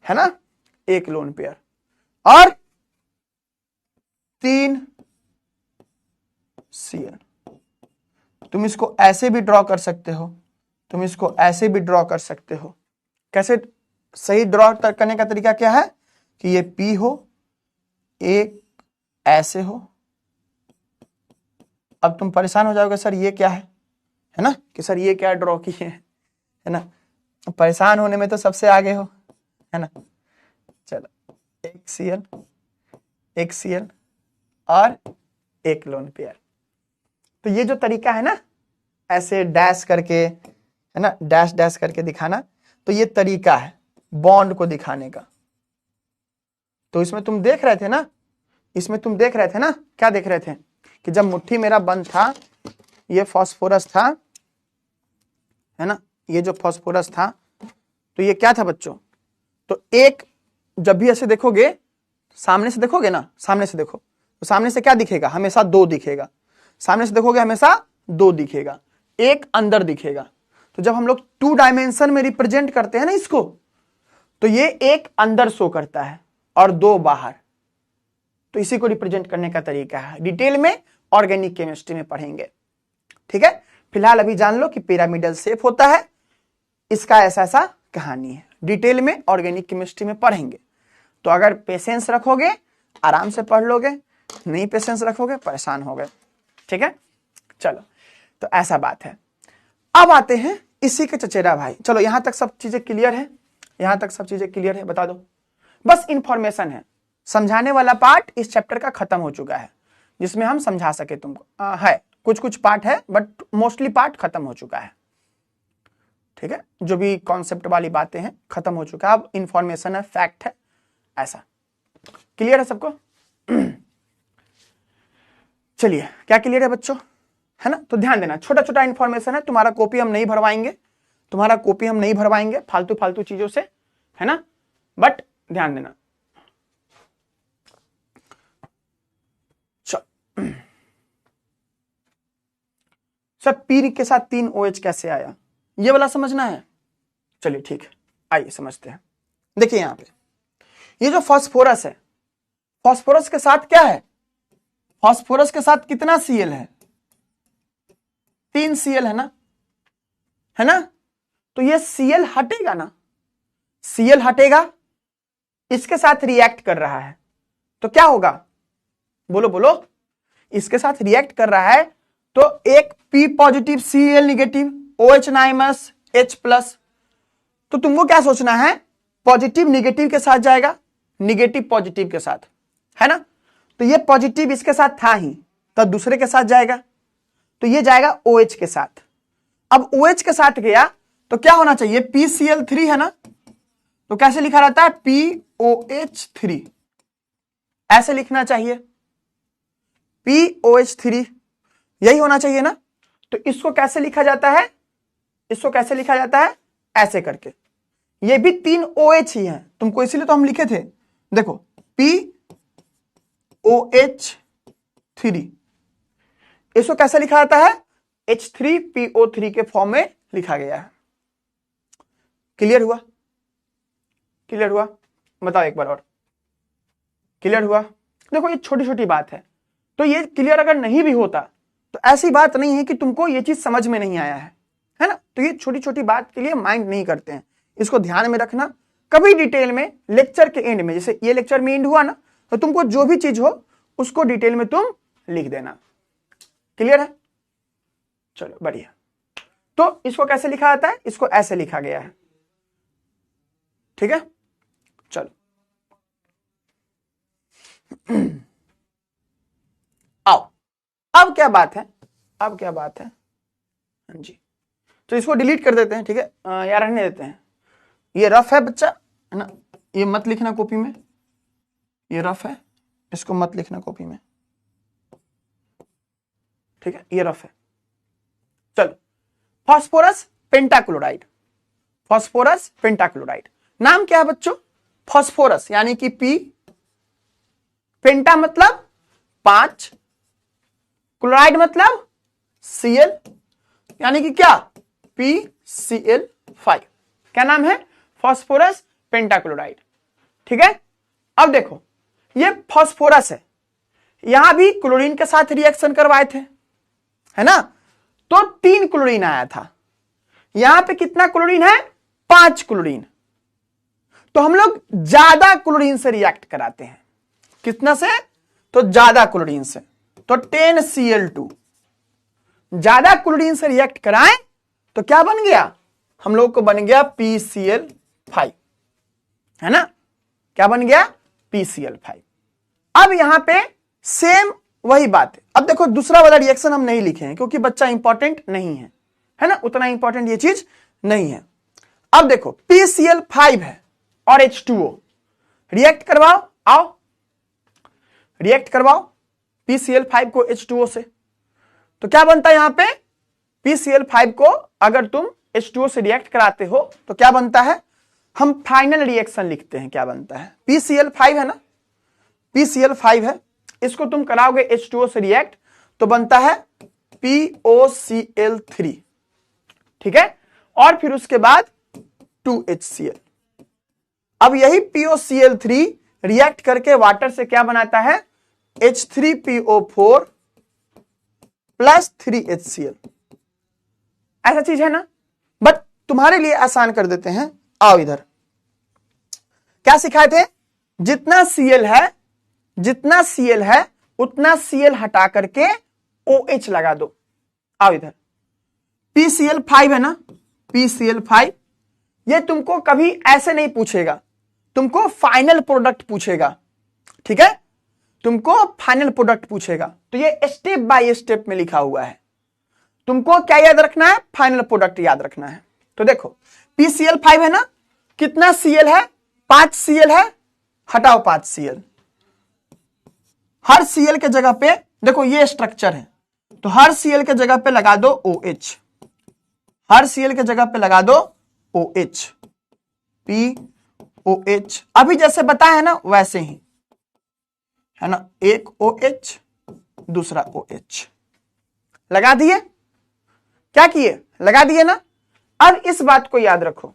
है ना, एक लोन पेयर, और 3 Cl। तुम इसको ऐसे भी ड्रॉ कर सकते हो, तुम इसको ऐसे भी ड्रॉ कर सकते हो। कैसे सही ड्रॉ करने का तरीका क्या है कि ये P हो, एक ऐसे हो। अब तुम परेशान हो जाओगे सर ये क्या है ना, कि सर ये क्या ड्रॉ किए है ना, परेशान होने में तो सबसे आगे हो, है ना। चलो एक Cl और एक लोन पेयर। तो ये जो तरीका है ना, ऐसे डैश करके, है ना, डैश डैश करके दिखाना, तो ये तरीका है बॉन्ड को दिखाने का। तो इसमें तुम देख रहे थे ना, इसमें तुम देख रहे थे ना, क्या देख रहे थे कि जब मुट्ठी मेरा बंद था, ये फास्फोरस था, है ना, ये जो फास्फोरस था, तो ये क्या था बच्चों, तो एक जब भी ऐसे देखोगे, सामने से देखोगे ना, सामने से देखो तो सामने से क्या दिखेगा, हमेशा 2 दिखेगा। सामने से देखोगे हमेशा 2 दिखेगा, एक अंदर दिखेगा। तो जब हम लोग 2 डायमेंशन में रिप्रेजेंट करते हैं ना इसको, तो ये एक अंदर शो करता है और 2 बाहर। तो इसी को रिप्रेजेंट करने का तरीका है, डिटेल में ऑर्गेनिक केमिस्ट्री में पढ़ेंगे। ठीक है, फिलहाल अभी जान लो कि पिरामिडल शेप होता है, इसका ऐसा ऐसा कहानी है, डिटेल में ऑर्गेनिक केमिस्ट्री में पढ़ेंगे। तो अगर पेशेंस रखोगे आराम से पढ़ लोगे, नहीं पेशेंस रखोगे परेशान हो गए। ठीक है, चलो तो ऐसा बात है। अब आते हैं इसी के चचेरा भाई। चलो यहां तक सब चीजें क्लियर है, यहां तक सब चीजें क्लियर है, बता दो, बस इंफॉर्मेशन है। समझाने वाला पार्ट इस चैप्टर का खत्म हो चुका है, जिसमें हम समझा सके तुमको। है कुछ कुछ पार्ट है, बट मोस्टली पार्ट खत्म हो चुका है। ठीक है, जो भी कॉन्सेप्ट वाली बातें हैं खत्म हो चुका है, अब इंफॉर्मेशन है, फैक्ट है, ऐसा क्लियर है सबको। चलिए, क्या क्लियर है बच्चों, है ना। तो ध्यान देना, छोटा छोटा इंफॉर्मेशन है, तुम्हारा कॉपी हम नहीं भरवाएंगे, तुम्हारा कॉपी हम नहीं भरवाएंगे फालतू फालतू चीजों से, है ना, बट ध्यान देना। सर पी के साथ 3 OH कैसे आया, ये वाला समझना है। चलिए ठीक है, आइए समझते हैं। देखिए यहां पे ये जो फास्फोरस है, फास्फोरस के साथ क्या है, फास्फोरस के साथ कितना Cl है, 3 Cl है ना, है ना। तो ये Cl हटेगा ना, Cl हटेगा, इसके साथ रिएक्ट कर रहा है, तो क्या होगा, बोलो बोलो, इसके साथ रिएक्ट कर रहा है, तो एक P positive Cl negative OH नाइमस H plus. तो तुमको क्या सोचना है, पॉजिटिव निगेटिव के साथ जाएगा, निगेटिव पॉजिटिव के साथ, है ना। तो ये पॉजिटिव इसके साथ था ही, तो दूसरे के साथ जाएगा, तो ये जाएगा OH के साथ। अब OH के साथ गया तो क्या होना चाहिए, PCl3 है ना, तो कैसे लिखा रहता है, POH3, ऐसे लिखना चाहिए, POH3, यही होना चाहिए ना। तो इसको कैसे लिखा जाता है, इसको कैसे लिखा जाता है, ऐसे करके। ये भी 3 OH ही है, तुमको इसीलिए तो हम लिखे थे, देखो POH3, इसको कैसे लिखा जाता है, H3PO3 के फॉर्म में लिखा गया है। क्लियर हुआ, क्लियर हुआ, बताओ एक बार और, क्लियर हुआ। देखो ये छोटी छोटी बात है, तो ये क्लियर अगर नहीं भी होता तो ऐसी बात नहीं है कि तुमको ये चीज समझ में नहीं आया है ना। तो ये छोटी छोटी बात के लिए माइंड नहीं करते हैं, इसको ध्यान में रखना। कभी डिटेल में लेक्चर के एंड में, जैसे ये लेक्चर में एंड हुआ ना, तो तुमको जो भी चीज हो उसको डिटेल में तुम लिख देना। क्लियर है, चलो बढ़िया। तो इसको कैसे लिखा जाता है, इसको ऐसे लिखा गया है, ठीक है। चलो आओ, अब क्या बात है, अब क्या बात है, हाँ जी। तो इसको डिलीट कर देते हैं, ठीक है, यार रहने देते हैं। ये रफ है बच्चा, है ना, ये मत लिखना कॉपी में, ये रफ है, इसको मत लिखना कॉपी में, ठीक है, ये रफ है। चलो, फास्फोरस पेंटाक्लोराइड, फास्फोरस पेंटाक्लोराइड, नाम क्या है बच्चों? फॉस्फोरस, यानी कि पी। पेंटा मतलब 5, क्लोराइड मतलब Cl, यानी कि क्या? PCl5। क्या नाम है? Phosphorus pentachloride. ठीक है, अब देखो ये फॉस्फोरस है, यहां भी क्लोरीन के साथ रिएक्शन करवाए थे, है ना? तो 3 क्लोरीन आया था, यहां पे कितना क्लोरीन है? 5 क्लोरीन। तो हम लोग ज्यादा क्लोरीन से रिएक्ट कराते हैं। कितना से? तो ज्यादा क्लोरीन से, तो 10Cl2। ज्यादा क्लोरीन से रिएक्ट कराएं तो क्या बन गया? हम लोग को बन गया PCl5, है ना? क्या बन गया? PCl5। अब यहां पे सेम वही बात है। अब देखो दूसरा वाला रिएक्शन हम नहीं लिखे हैं क्योंकि बच्चा इंपॉर्टेंट नहीं है ना? उतना इंपॉर्टेंट ये चीज नहीं है। अब देखो PCl5 है और H2O, रिएक्ट करवाओ, आओ रिएक्ट करवाओ PCl5 को H2O से। तो क्या बनता है यहां पे? PCl5 को अगर तुम H2O से रिएक्ट कराते हो तो क्या बनता है? हम फाइनल रिएक्शन लिखते हैं, क्या बनता है? PCl5 है ना, PCl5 है, इसको तुम कराओगे H2O से रिएक्ट तो बनता है POCl3। ठीक है, और फिर उसके बाद 2HCl। अब यही POCl3 रिएक्ट करके वाटर से क्या बनाता है? H3PO4 plus 3HCl। ऐसा चीज है ना? बट तुम्हारे लिए आसान कर देते हैं, आओ इधर। क्या सिखाए थे? जितना Cl है उतना Cl हटा करके OH लगा दो। आओ इधर, PCl5 है ना, PCl5, ये तुमको कभी ऐसे नहीं पूछेगा, तुमको फाइनल प्रोडक्ट पूछेगा। ठीक है, तुमको फाइनल प्रोडक्ट पूछेगा, तो ये स्टेप बाय स्टेप में लिखा हुआ है। तुमको क्या याद रखना है? फाइनल प्रोडक्ट याद रखना है। तो देखो PCl5 है ना, कितना Cl है? 5 Cl है, हटाओ 5 Cl। हर Cl के जगह पे देखो ये स्ट्रक्चर है, तो हर Cl के जगह पे लगा दो OH, हर Cl के जगह पे लगा दो OH, POH। अभी जैसे बताया है ना वैसे ही, है ना? एक OH, दूसरा OH लगा दिए। क्या किए? लगा दिए ना। अब इस बात को याद रखो,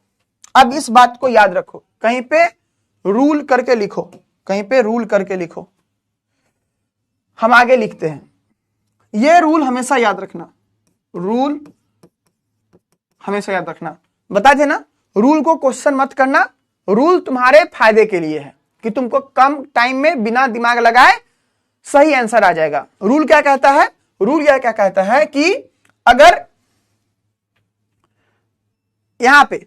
अब इस बात को याद रखो, कहीं पे रूल करके लिखो, कहीं पे रूल करके लिखो। हम आगे लिखते हैं, ये रूल हमेशा याद रखना, रूल हमेशा याद रखना। बता देना, रूल को क्वेश्चन मत करना, रूल तुम्हारे फायदे के लिए है कि तुमको कम टाइम में बिना दिमाग लगाए सही आंसर आ जाएगा। रूल क्या कहता है? रूल यह क्या कहता है कि अगर यहां पे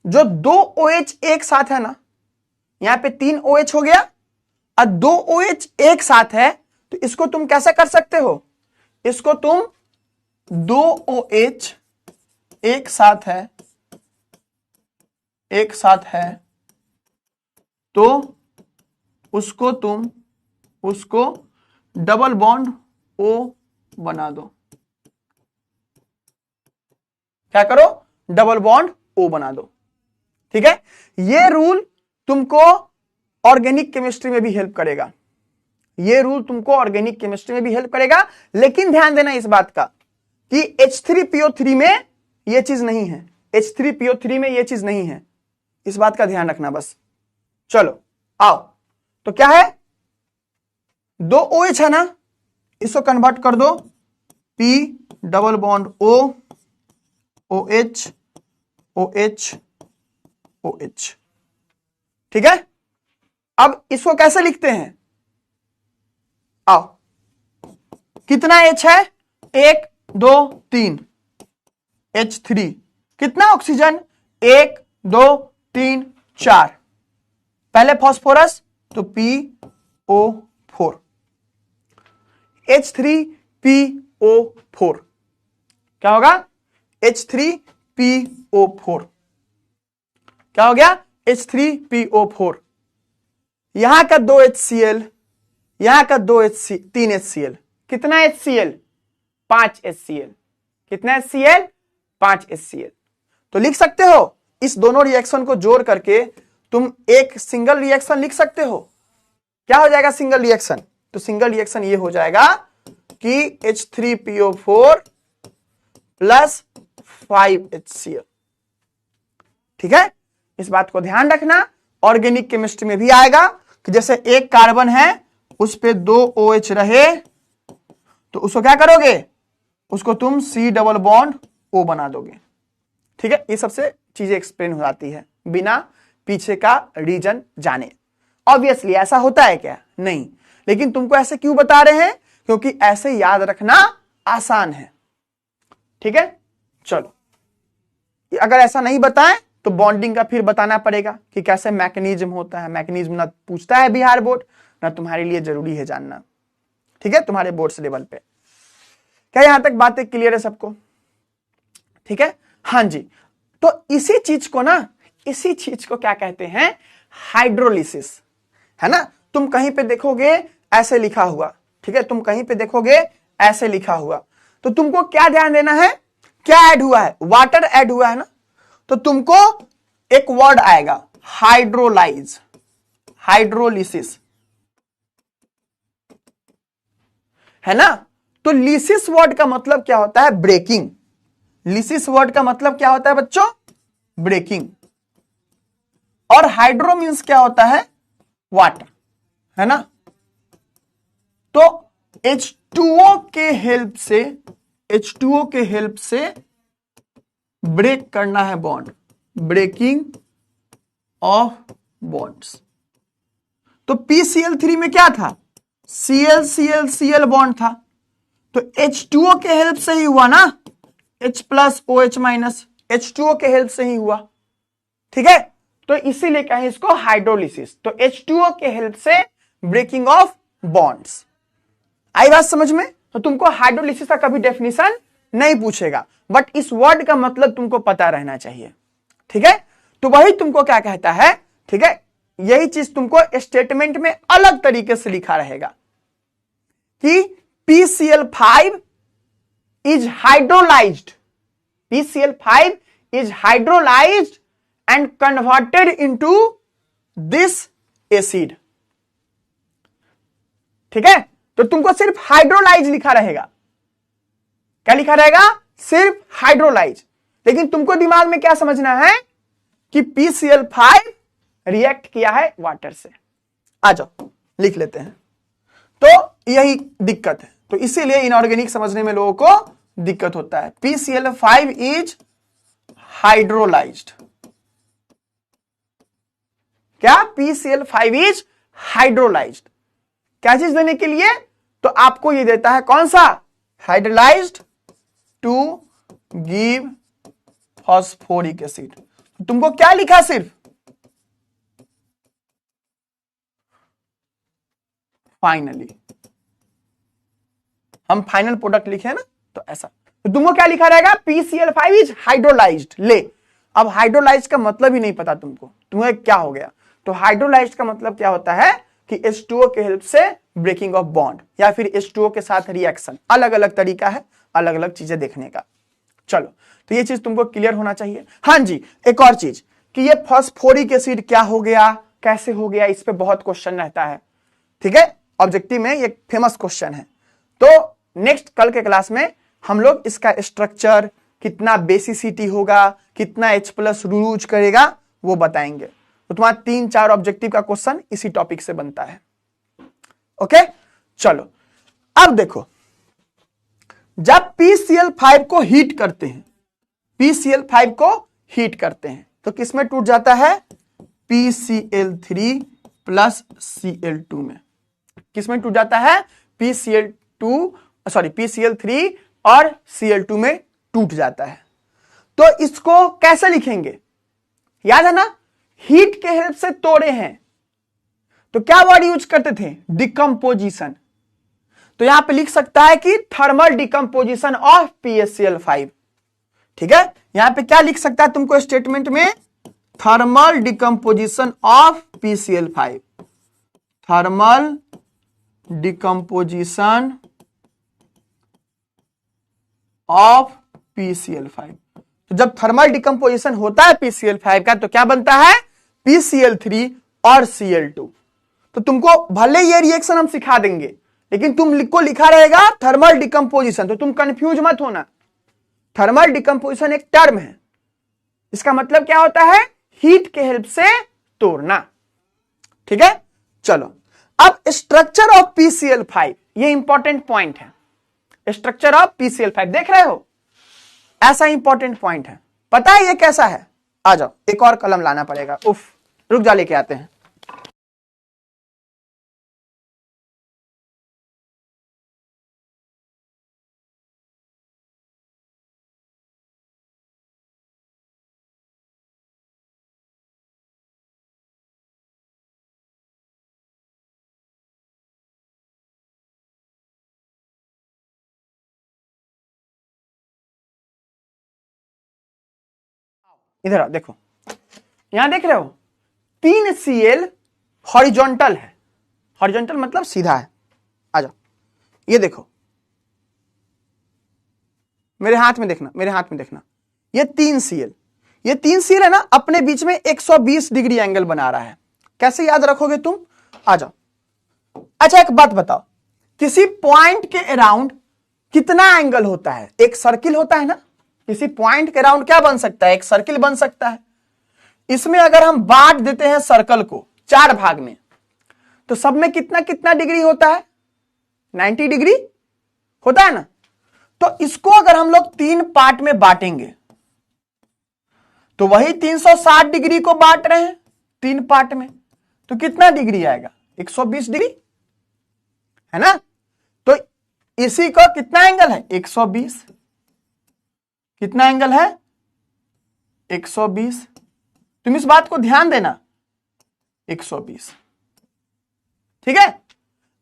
जो 2 OH एक साथ है ना, यहां पे 3 OH हो गया और 2 OH एक साथ है, तो इसको तुम कैसे कर सकते हो? इसको तुम 2 OH एक साथ है, एक साथ है, तो उसको तुम उसको डबल बॉन्ड O बना दो। क्या करो? डबल बॉन्ड O बना दो। ठीक है, ये रूल तुमको ऑर्गेनिक केमिस्ट्री में भी हेल्प करेगा, ये रूल तुमको ऑर्गेनिक केमिस्ट्री में भी हेल्प करेगा। लेकिन ध्यान देना इस बात का कि H3PO3 में ये चीज नहीं है, H3PO3 में ये चीज नहीं है, इस बात का ध्यान रखना बस। चलो आओ, तो क्या है? 2 OH है ना, इसको कन्वर्ट कर दो P double bond O, OH, OH, OH। ठीक है, अब इसको कैसे लिखते हैं? आओ, कितना H है? 1 2 3, H3। कितना ऑक्सीजन? 1 2 3 4। पहले फॉस्फोरस तो PO4, H3PO4। क्या होगा? H3PO4। क्या हो गया? H3PO4। यहां का 2 HCl, यहां का 3 HCl। कितना HCl? 5 HCl। कितना HCl? 5 HCl। तो लिख सकते हो, इस दोनों रिएक्शन को जोड़ करके तुम एक सिंगल रिएक्शन लिख सकते हो। क्या हो जाएगा सिंगल रिएक्शन? तो सिंगल रिएक्शन ये हो जाएगा कि H3PO4 प्लस 5HCl। ठीक है, इस बात को ध्यान रखना। ऑर्गेनिक केमिस्ट्री में भी आएगा कि जैसे एक कार्बन है उस पे 2 OH रहे तो उसको क्या करोगे? उसको तुम C डबल बॉन्ड O बना दोगे। ठीक है, ये सबसे चीजें एक्सप्लेन हो जाती है बिना पीछे का रीजन जाने। ऑब्वियसली ऐसा होता है क्या? नहीं, लेकिन तुमको ऐसे क्यों बता रहे हैं? क्योंकि ऐसे याद रखना आसान है। ठीक है, चलो, अगर ऐसा नहीं बताएं तो बॉन्डिंग का फिर बताना पड़ेगा कि कैसे मैकेनिज्म होता है। मैकेनिज्म ना पूछता है बिहार बोर्ड, ना तुम्हारे लिए जरूरी है जानना। ठीक है, तुम्हारे बोर्ड लेवल पे। क्या यहां तक बातें क्लियर है सबको? ठीक है, हाँ जी। तो इसी चीज को क्या कहते हैं? हाइड्रोलिसिस, है ना। तुम कहीं पे देखोगे ऐसे लिखा हुआ, ठीक है, तुम कहीं पे देखोगे ऐसे लिखा हुआ, तो तुमको क्या ध्यान देना है? क्या ऐड हुआ है? वाटर ऐड हुआ है ना। तो तुमको एक वर्ड आएगा हाइड्रोलाइज, हाइड्रोलिसिस, है ना। तो लिसिस वर्ड का मतलब क्या होता है? ब्रेकिंग। लिसिस वर्ड का मतलब क्या होता है बच्चों? ब्रेकिंग। और हाइड्रो मीन्स क्या होता है? वाटर, है ना। तो H2O के हेल्प से, H2O के हेल्प से ब्रेक करना है बॉन्ड, ब्रेकिंग ऑफ बॉन्ड्स। तो PCl3 में क्या था? Cl बॉन्ड था, तो H2O के हेल्प से ही हुआ ना, H plus OH minus, H2O के हेल्प से ही हुआ। ठीक है, तो इसीलिए कहें इसको हाइड्रोलिसिस। तो H2O के हेल्प से ब्रेकिंग ऑफ बॉन्ड्स। आई बात समझ में? तो तुमको हाइड्रोलिसिस का कभी डेफिनेशन नहीं पूछेगा, बट इस वर्ड का मतलब तुमको पता रहना चाहिए। ठीक है, तो वही तुमको क्या कहता है? ठीक है, यही चीज तुमको स्टेटमेंट में अलग तरीके से लिखा रहेगा कि PCl5 is hydrolyzed, PCl5 is hydrolyzed and converted into this acid। ठीक है, तो तुमको सिर्फ हाइड्रोलाइज लिखा रहेगा। क्या लिखा रहेगा? सिर्फ हाइड्रोलाइज। लेकिन तुमको दिमाग में क्या समझना है कि PCl5 रिएक्ट किया है वाटर से। आ जाओ लिख लेते हैं। तो यही दिक्कत है, तो इसीलिए इनऑर्गेनिक समझने में लोगों को दिक्कत होता है। PCl5 is hydrolysed. क्या? PCl5 is hydrolysed. क्या चीज देने के लिए? तो आपको ये देता है कौन सा? Hydrolysed to give phosphoric acid. तुमको क्या लिखा? सिर्फ फाइनली, हम फाइनल प्रोडक्ट लिखे हैं ना, तो ऐसा। तो तुमको क्या लिखा रहेगा? PCl5 is hydrolysed. ले, अब हाइड्रोलाइज्ड का मतलब ही नहीं पता तुमको, तुम्हें क्या हो गया? तो हाइड्रोलाइज्ड का मतलब क्या होता है कि H2O के हेल्प से ब्रेकिंग ऑफ बॉन्ड या फिर H2O के साथ रिएक्शन। अलग अलग तरीका है अलग अलग चीजें देखने का। चलो, तो ये चीज तुमको क्लियर होना चाहिए। हाँ जी, एक और चीज कि ये फॉस्फोरिक एसिड क्या हो गया, कैसे हो गया, इस पे बहुत क्वेश्चन रहता है। ठीक है, ऑब्जेक्टिव में ये फेमस क्वेश्चन है। तो नेक्स्ट कल के क्लास में हम लोग इसका स्ट्रक्चर, कितना बेसिसिटी होगा, कितना H प्लस यूज करेगा, वो बताएंगे। तो तुम्हारा 3-4 ऑब्जेक्टिव का क्वेश्चन इसी टॉपिक से बनता है। ओके, चलो अब देखो, जब PCl5 को हीट करते हैं, PCl5 को हीट करते हैं तो किसमें टूट जाता है? PCl3 प्लस Cl2 में। किसमें टूट जाता है? PCl3 और Cl2 में टूट जाता है। तो इसको कैसे लिखेंगे? याद है ना, हीट के हेल्प से तोड़े हैं तो क्या वर्ड यूज करते थे? डिकम्पोजिशन। तो यहां पे लिख सकता है कि थर्मल डिकम्पोजिशन ऑफ PCl5। ठीक है, यहां पे क्या लिख सकता है तुमको स्टेटमेंट में? Thermal decomposition of PCl5, thermal decomposition of PCl5। तो जब थर्मल डिकम्पोजिशन होता है PCl5 का तो क्या बनता है? PCl3 और Cl2। तो तुमको भले ये रिएक्शन हम सिखा देंगे, लेकिन तुमको लिखा रहेगा थर्मल डिकम्पोजिशन, तो तुम कंफ्यूज मत होना। थर्मल डिकम्पोजिशन एक टर्म है, इसका मतलब क्या होता है, हीट के हेल्प से तोड़ना। ठीक है, चलो अब स्ट्रक्चर ऑफ PCl5, ये इंपॉर्टेंट पॉइंट है। स्ट्रक्चर ऑफ PCl5 देख रहे हो, ऐसा इंपॉर्टेंट पॉइंट है। पता है ये कैसा है? आ जाओ, एक और कलम लाना पड़ेगा। उफ, रुक जा, लेके आते हैं। इधर आओ, देखो यहां देख रहे हो 3 Cl हॉरिजॉन्टल है। हॉरिजॉन्टल मतलब सीधा है। आ जाओ, ये देखो, मेरे हाथ में देखना, मेरे हाथ में देखना, ये 3 Cl, ये 3 Cl है ना, अपने बीच में 120 डिग्री एंगल बना रहा है। कैसे याद रखोगे तुम? आ जाओ। अच्छा एक बात बताओ, किसी पॉइंट के अराउंड कितना एंगल होता है? एक सर्किल होता है ना, किसी पॉइंट के अराउंड क्या बन सकता है? एक सर्किल बन सकता है। इसमें अगर हम बांट देते हैं सर्कल को 4 भाग में, तो सब में कितना कितना डिग्री होता है? 90 डिग्री होता है ना। तो इसको अगर हम लोग 3 पार्ट में बांटेंगे, तो वही 360 डिग्री को बांट रहे हैं 3 पार्ट में, तो कितना डिग्री आएगा? 120 डिग्री है ना। तो इसी को कितना एंगल है? 120। कितना एंगल है? 120। तुम इस बात को ध्यान देना, 120। ठीक है।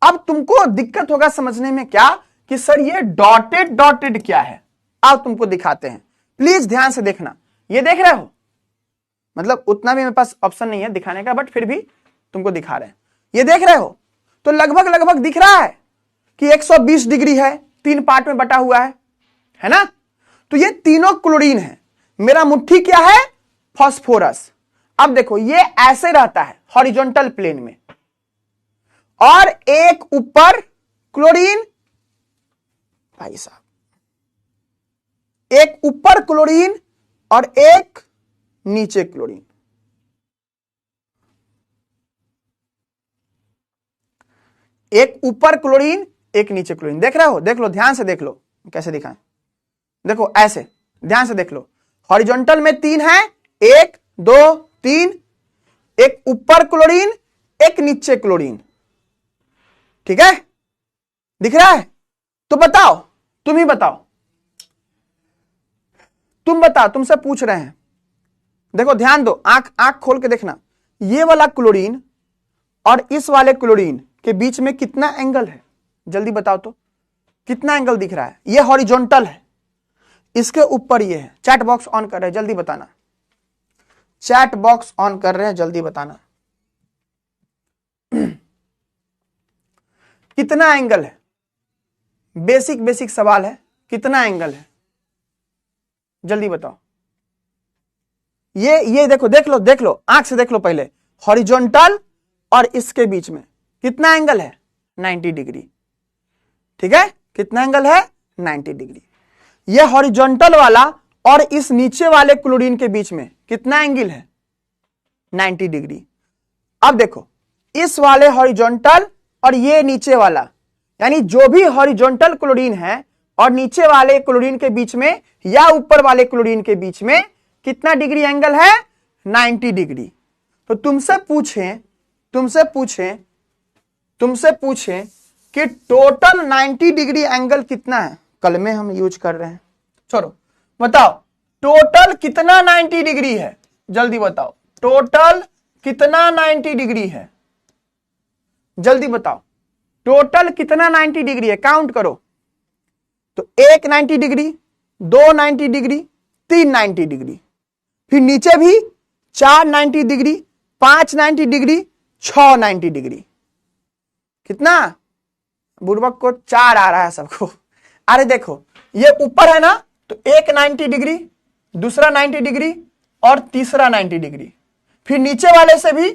अब तुमको दिक्कत होगा समझने में क्या कि सर ये डॉटेड डॉटेड क्या है। अब तुमको दिखाते हैं, प्लीज ध्यान से देखना। ये देख रहे हो, मतलब उतना भी मेरे पास ऑप्शन नहीं है दिखाने का, बट फिर भी तुमको दिखा रहे हैं। ये देख रहे हो, तो लगभग लगभग दिख रहा है कि 120 डिग्री है, 3 पार्ट में बटा हुआ है ना। तो ये तीनों क्लोरीन है। मेरा मुट्ठी क्या है? फास्फोरस। अब देखो ये ऐसे रहता है हॉरिजॉन्टल प्लेन में, और एक ऊपर क्लोरीन, भाई साहब, एक ऊपर क्लोरीन और एक नीचे क्लोरीन। एक ऊपर क्लोरीन, एक नीचे क्लोरीन। देख रहे हो? देख लो, ध्यान से देख लो कैसे दिखाएं। देखो ऐसे, ध्यान से देख लो। हॉरिजॉन्टल में 3 है, 1 2 3, एक ऊपर क्लोरीन, एक नीचे क्लोरीन। ठीक है, दिख रहा है? तो बताओ, तुम ही बताओ, तुम बताओ, तुमसे पूछ रहे हैं। देखो ध्यान दो, आंख खोल के देखना। ये वाला क्लोरीन और इस वाले क्लोरीन के बीच में कितना एंगल है? जल्दी बताओ तो, कितना एंगल दिख रहा है? ये हॉरिजॉन्टल है, इसके ऊपर ये है। चैट बॉक्स ऑन कर रहे हैं, जल्दी बताना। चैट बॉक्स ऑन कर रहे हैं, जल्दी बताना। कितना एंगल है? बेसिक बेसिक सवाल है, कितना एंगल है? जल्दी बताओ। ये देखो, देख लो, आंख से देख लो पहले। हॉरिजॉन्टल और इसके बीच में कितना एंगल है? 90 डिग्री। ठीक है, कितना एंगल है? 90 डिग्री। यह हॉरिजॉन्टल वाला और इस नीचे वाले क्लोरीन के बीच में कितना एंगल है? 90 डिग्री। अब देखो, इस वाले हॉरिजॉन्टल और ये नीचे वाला, यानी जो भी हॉरिजॉन्टल क्लोरीन है और नीचे वाले क्लोरीन के बीच में या ऊपर वाले क्लोरीन के बीच में कितना डिग्री एंगल है? 90 डिग्री। तो तुमसे पूछें कि टोटल 90 डिग्री एंगल कितना है? कलमे हम यूज कर रहे हैं, छोड़ो, बताओ टोटल कितना 90 डिग्री है? जल्दी बताओ, टोटल कितना 90 डिग्री है? जल्दी बताओ, टोटल कितना 90 डिग्री है? काउंट करो। तो 1 90 डिग्री, 2 90 डिग्री, 3 90 डिग्री, फिर नीचे भी 4 90 डिग्री, 5 90 डिग्री, 6 90 डिग्री। कितना? बुड़बक को 4 आ रहा है सबको। अरे देखो, ये ऊपर है ना, तो एक 90 डिग्री, दूसरा 90 डिग्री और तीसरा 90 डिग्री। फिर नीचे वाले से भी,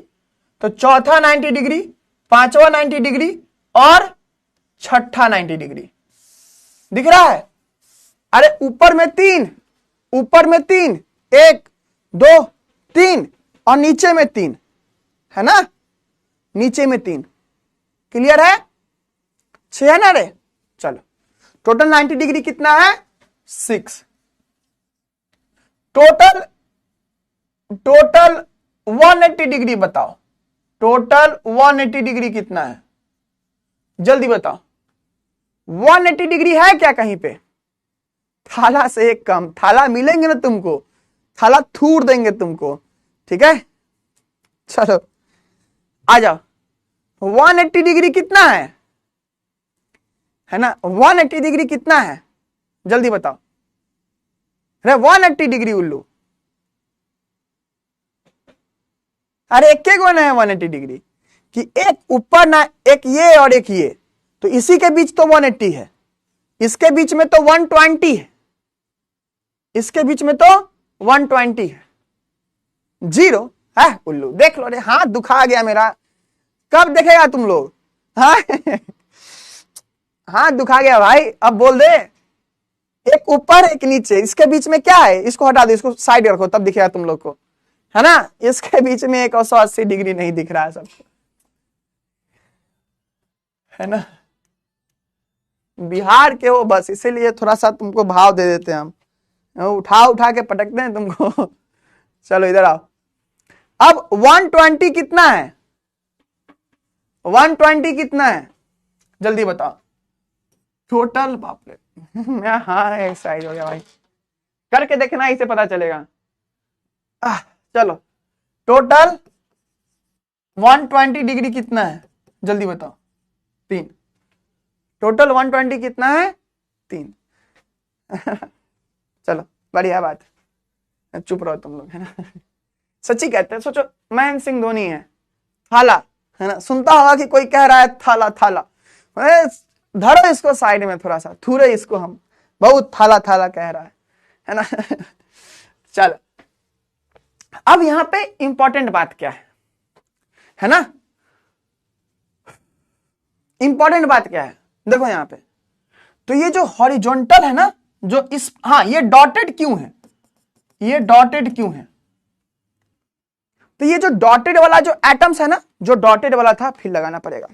तो चौथा 90 डिग्री, पांचवा 90 डिग्री और छठा 90 डिग्री दिख रहा है। अरे ऊपर में 3, ऊपर में 3, 1 2 3 और नीचे में 3 है ना, नीचे में 3। क्लियर है? 6 है ना रे। चलो टोटल 90 डिग्री कितना है? 6। टोटल 180 डिग्री बताओ, टोटल 180 डिग्री कितना है? जल्दी बताओ। 180 डिग्री है क्या कहीं पे? थाला से एक कम, थाला मिलेंगे ना तुमको, थाला थूर देंगे तुमको। ठीक है, चलो आ जाओ। 180 डिग्री कितना है ना? 180 डिग्री कितना है? जल्दी बताओ। अरे 180 डिग्री उल्लू, अरे एक के गुना है 180 डिग्री कि एक ऊपर ना, एक ये और एक ये, तो इसी के बीच तो 180 है, इसके बीच में तो 120 है, इसके बीच में तो 120 है। 0 है उल्लू। देख लो रे, हाथ दुखा गया मेरा। कब देखेगा तुम लोग? हाँ हाथ दुखा गया भाई, अब बोल दे। एक ऊपर एक नीचे, इसके बीच में क्या है? इसको हटा दो, इसको साइड रखो, तब दिखेगा तुम लोग को, है ना। इसके बीच में एक 180 डिग्री नहीं दिख रहा है सबको, है ना। बिहार के हो बस, इसीलिए थोड़ा सा तुमको भाव दे देते हैं हम, उठा उठा के पटकते हैं तुमको। चलो इधर आओ। अब 120 कितना है? 120 कितना है? जल्दी बताओ। टोटल, बाप रे मैं हाँ एक्सरसाइज हो गया भाई, करके देखना, इसे पता चलेगा। चलो टोटल 120 डिग्री कितना है? जल्दी बताओ। 3। टोटल 120 कितना है? 3। चलो बढ़िया बात, चुप रहो तुम लोग, है ना। सच्ची कहते हैं, सोचो महेंद्र सिंह धोनी है, थाला, है ना। सुनता होगा कि कोई कह रहा है थाला थाला, धरो इसको साइड में, थोड़ा सा थूरे इसको, हम बहुत थाला थाला कह रहा है ना। चलो अब यहां पे इंपॉर्टेंट बात क्या है ना, इंपॉर्टेंट बात क्या है? देखो यहां पे, तो ये जो हॉरिजॉन्टल है ना, जो इस, हाँ ये डॉटेड क्यों है? ये डॉटेड क्यों है? तो ये जो डॉटेड वाला जो एटम्स है ना, जो डॉटेड वाला था, फिर लगाना पड़ेगा।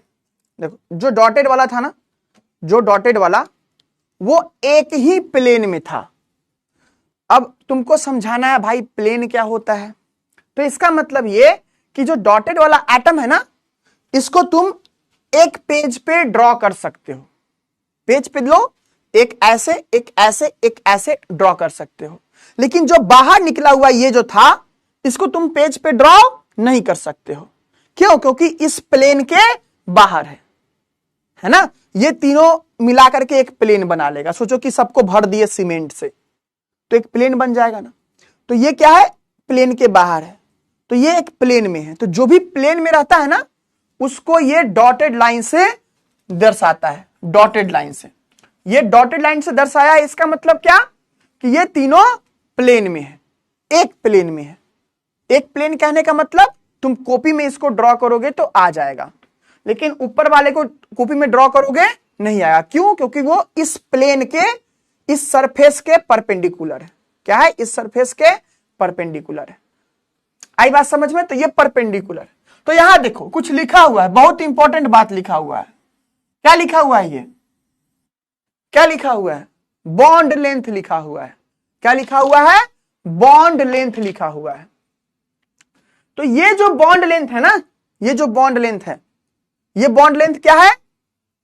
देखो जो डॉटेड वाला था ना, जो डॉटेड वाला, वो एक ही प्लेन में था। अब तुमको समझाना है भाई प्लेन क्या होता है। तो इसका मतलब ये कि जो डॉटेड वाला एटम है ना, इसको तुम एक पेज पे ड्रॉ कर सकते हो। पेज पे लो, एक ऐसे एक ऐसे एक ऐसे ड्रॉ कर सकते हो। लेकिन जो बाहर निकला हुआ ये जो था, इसको तुम पेज पे ड्रॉ नहीं कर सकते हो। क्यों? क्योंकि इस प्लेन के बाहर है ना। ये तीनों मिलाकर के एक प्लेन बना लेगा। सोचो कि सबको भर दिए सीमेंट से, तो एक प्लेन बन जाएगा ना। तो ये क्या है? प्लेन के बाहर है, तो ये एक प्लेन में है। तो जो भी प्लेन में रहता है ना, उसको ये डॉटेड लाइन से दर्शाता है। डॉटेड लाइन से, ये डॉटेड लाइन से दर्शाया, इसका मतलब क्या? कि ये तीनों प्लेन में है, एक प्लेन में है। एक प्लेन कहने का मतलब, तुम कॉपी में इसको ड्रॉ करोगे तो आ जाएगा, लेकिन ऊपर वाले को कॉपी में ड्रॉ करोगे नहीं आएगा। क्यों? क्योंकि वो इस प्लेन के, इस सरफेस के परपेंडिकुलर है। क्या है? इस सरफेस के परपेंडिकुलर है। आई बात समझ में? तो ये परपेंडिकुलर। तो यहां देखो कुछ लिखा हुआ है, बहुत इंपॉर्टेंट बात लिखा हुआ है। क्या लिखा हुआ है? ये क्या लिखा हुआ है? बॉन्ड लेंथ लिखा हुआ है। क्या लिखा हुआ है? बॉन्ड लेंथ लिखा हुआ है। तो ये जो बॉन्ड लेंथ है ना, ये जो बॉन्ड लेंथ है, ये बॉन्ड लेंथ क्या है?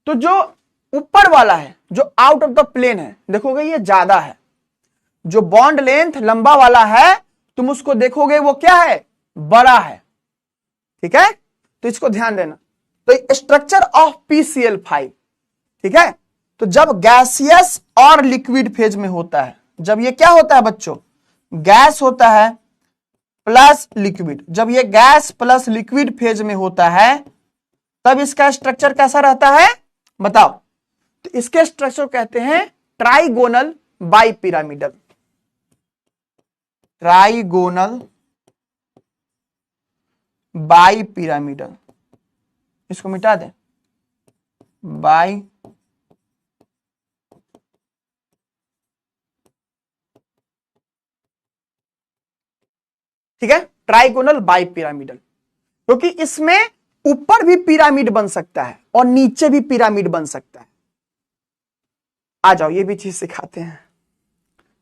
तो जो ऊपर वाला है, जो आउट ऑफ द प्लेन है, देखोगे ये ज्यादा है। जो बॉन्ड लेंथ लंबा वाला है, तुम उसको देखोगे वो क्या है? बड़ा है। ठीक है, तो इसको ध्यान देना। तो स्ट्रक्चर ऑफ PCl5, ठीक है। तो जब गैसियस और लिक्विड फेज में होता है, जब ये क्या होता है बच्चों? गैस होता है प्लस लिक्विड। जब ये गैस प्लस लिक्विड फेज में होता है, तब इसका स्ट्रक्चर कैसा रहता है? बताओ। तो इसके स्ट्रक्चर कहते हैं trigonal bipyramidal. Trigonal bi pyramidal, इसको मिटा दें, बाई ठीक है, ट्राइगोनल बाई पिरामिडल, क्योंकि इसमें ऊपर भी पिरामिड बन सकता है और नीचे भी पिरामिड बन सकता है। आ जाओ ये भी चीज सिखाते हैं।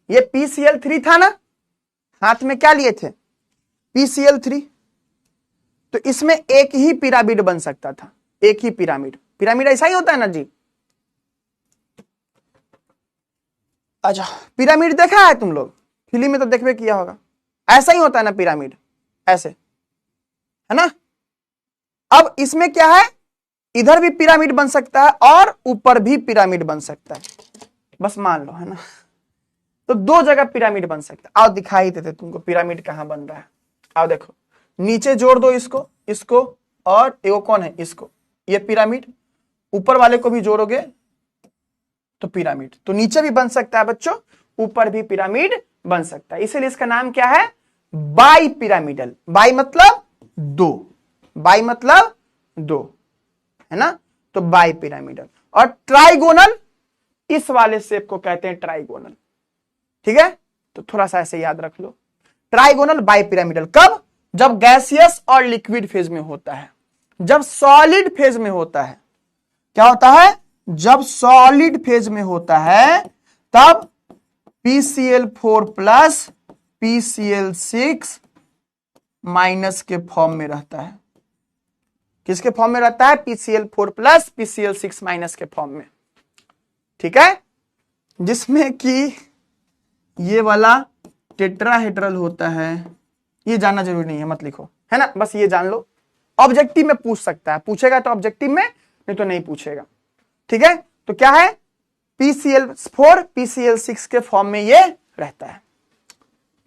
ये PCl3 था ना, हाथ में क्या लिए थे, PCl3, तो इसमें एक ही पिरामिड बन सकता था, एक ही पिरामिड। पिरामिड ऐसा ही होता है ना जी। अच्छा, पिरामिड देखा है तुम लोग, फिल्म में तो देखबे किया होगा, ऐसा ही होता है ना पिरामिड, ऐसे, है ना। अब इसमें क्या है, इधर भी पिरामिड बन सकता है और ऊपर भी पिरामिड बन सकता है, बस मान लो, है ना। तो दो जगह पिरामिड बन सकता है। आओ दिखाई देते तुमको पिरामिड कहां बन रहा है। आओ देखो, नीचे जोड़ दो इसको, इसको, और एगो कौन है, इसको, ये पिरामिड। ऊपर वाले को भी जोड़ोगे तो पिरामिड, तो नीचे भी बन सकता है बच्चों, ऊपर भी पिरामिड बन सकता है। इसीलिए इसका नाम क्या है, बाई पिरामिडल। बाई मतलब दो, बाई मतलब दो, है ना, तो बाई पिरामिडल। और ट्राइगोनल, इस वाले शेप को कहते हैं ट्राइगोनल, ठीक है। तो थोड़ा सा ऐसे याद रख लो, ट्राइगोनल बाई पिरामिडल कब, जब गैसियस और लिक्विड फेज में होता है। जब सॉलिड फेज में होता है, क्या होता है, जब सॉलिड फेज में होता है तब PCl4 प्लस PCl6 माइनस के फॉर्म में रहता है। किसके फॉर्म में रहता है, PCl4 प्लस PCl6 माइनस के फॉर्म में, ठीक है। जिसमें कि ये वाला टेट्राहेड्रल होता है। ये जानना जरूरी नहीं है, मत लिखो, है ना, बस ये जान लो। ऑब्जेक्टिव में पूछ सकता है, पूछेगा तो ऑब्जेक्टिव में, नहीं तो नहीं पूछेगा, ठीक है। तो क्या है, PCl4 PCl6 के फॉर्म में ये रहता है,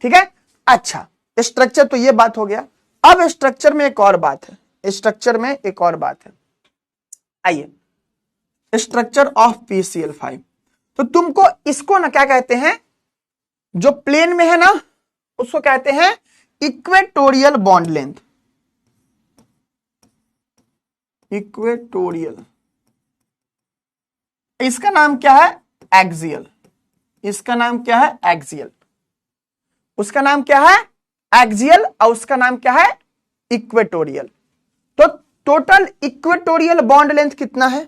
ठीक है। अच्छा, स्ट्रक्चर तो ये बात हो गया। अब स्ट्रक्चर में एक और बात है, स्ट्रक्चर में एक और बात है। आइए, स्ट्रक्चर ऑफ PCl5। तो तुमको इसको ना क्या कहते हैं, जो प्लेन में है ना, उसको कहते हैं इक्वेटोरियल बॉन्ड लेंथ। इक्वेटोरियल, इसका नाम क्या है, एक्सियल। इसका नाम क्या है, एक्सियल। उसका नाम क्या है, एक्सियल, और उसका नाम क्या है, इक्वेटोरियल। तो टोटल इक्वेटोरियल बॉन्ड लेंथ कितना है,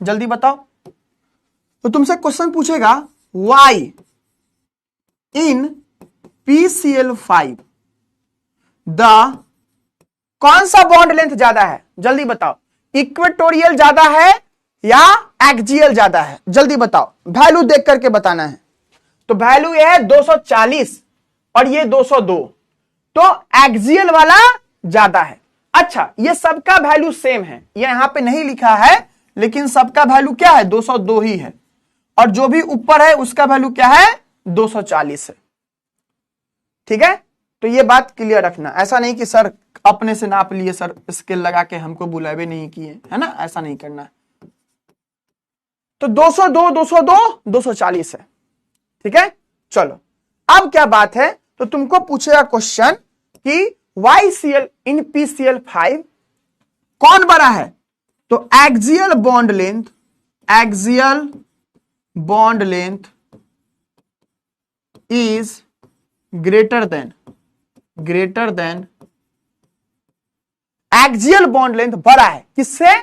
जल्दी बताओ। तो तुमसे क्वेश्चन पूछेगा, वाई इन PCl5 द, कौन सा बॉन्ड लेंथ ज्यादा है, जल्दी बताओ। इक्वेटोरियल ज्यादा है या एक्सियल ज्यादा है, जल्दी बताओ, वैल्यू देख करके बताना है। तो वैल्यू ये है 240 और ये 202, तो एक्सियल वाला ज्यादा है। अच्छा, ये सबका वैल्यू सेम है, ये यहां पे नहीं लिखा है, लेकिन सबका वैल्यू क्या है, 202 ही है, और जो भी ऊपर है उसका वैल्यू क्या है, 240 है, ठीक है। तो ये बात क्लियर रखना, ऐसा नहीं कि सर अपने से नाप लिए, सर स्केल लगा के हमको बुलावे नहीं किए, है ना, ऐसा नहीं करना है। तो 202 202 240 है, ठीक है। चलो, अब क्या बात है, तो तुमको पूछेगा क्वेश्चन कि YCl इन PCl5 कौन बड़ा है, तो axial bond length, axial bond length is greater than axial bond length बड़ा है किससे,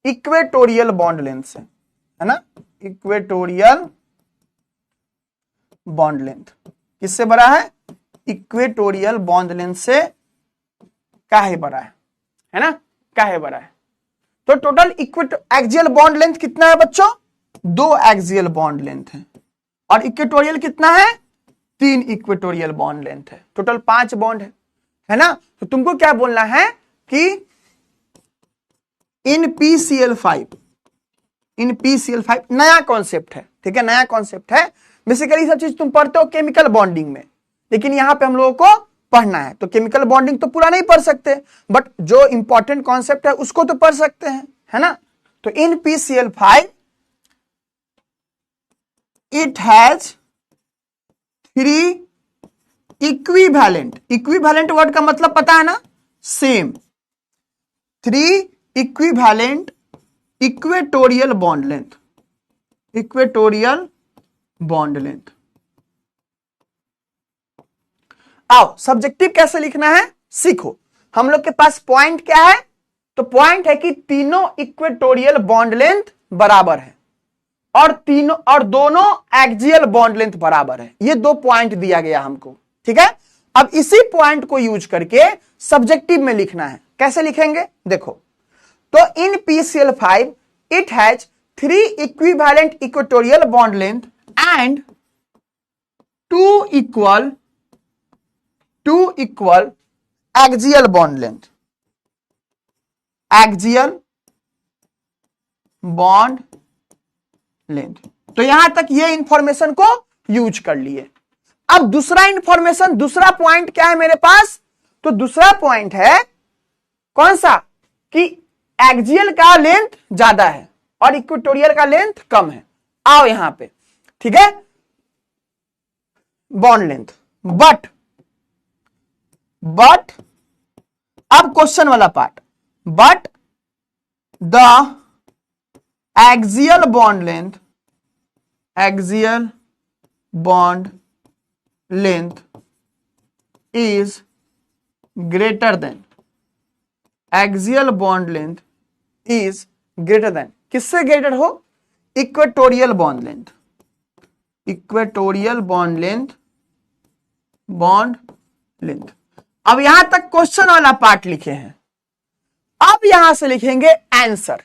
इक्वेटोरियल बॉन्ड लेंथ से, है ना। इक्वेटोरियल बॉन्ड लेंथ किससे बड़ा है, इक्वेटोरियल बॉन्ड लेंथ से काहे बड़ा है ना, काहे बड़ा है। तो टोटल एक्सियल बॉन्ड लेंथ कितना है बच्चों, 2 एक्सियल बॉन्ड लेंथ है, और इक्वेटोरियल कितना है, 3 इक्वेटोरियल बॉन्ड लेंथ है, टोटल 5 बॉन्ड है ना। तो तुमको क्या बोलना है कि इन PCl5 नया कॉन्सेप्ट है, ठीक है, नया कॉन्सेप्ट है। बेसिकली सब चीज तुम पढ़ते हो केमिकल बॉन्डिंग में, लेकिन यहां पे हम लोगों को पढ़ना है, तो केमिकल बॉन्डिंग तो पूरा नहीं पढ़ सकते, बट जो इंपॉर्टेंट कॉन्सेप्ट है उसको तो पढ़ सकते हैं, है ना। तो इन PCl5 it has 3 equivalent word का मतलब पता है ना, same, 3 equivalent equatorial bond length, equatorial bond length. आओ सब्जेक्टिव कैसे लिखना है सीखो। हम लोग के पास पॉइंट क्या है, तो पॉइंट है कि तीनों इक्वेटोरियल बॉन्ड लेंथ बराबर है और दोनों एक्सियल बॉन्ड लेंथ बराबर है। ये 2 पॉइंट दिया गया हमको, ठीक है। अब इसी पॉइंट को यूज करके सब्जेक्टिव में लिखना है। कैसे लिखेंगे देखो, तो इन PCl5 it has 3 equivalent equatorial bond length and 2 equal axial bond length, axial bond length. तो यहां तक ये इंफॉर्मेशन को यूज कर लिए। अब दूसरा इंफॉर्मेशन, दूसरा पॉइंट क्या है मेरे पास, तो दूसरा पॉइंट है कौन सा, कि एक्सियल का लेंथ ज्यादा है और इक्वेटोरियल का लेंथ कम है। आओ यहां पे, ठीक है, बॉन्ड लेंथ। बट अब क्वेश्चन वाला part, but the axial bond length is greater than, axial bond length is greater than, किससे ग्रेटर हो, equatorial bond length, equatorial bond length. अब यहां तक क्वेश्चन वाला पार्ट लिखे हैं। अब यहां से लिखेंगे आंसर।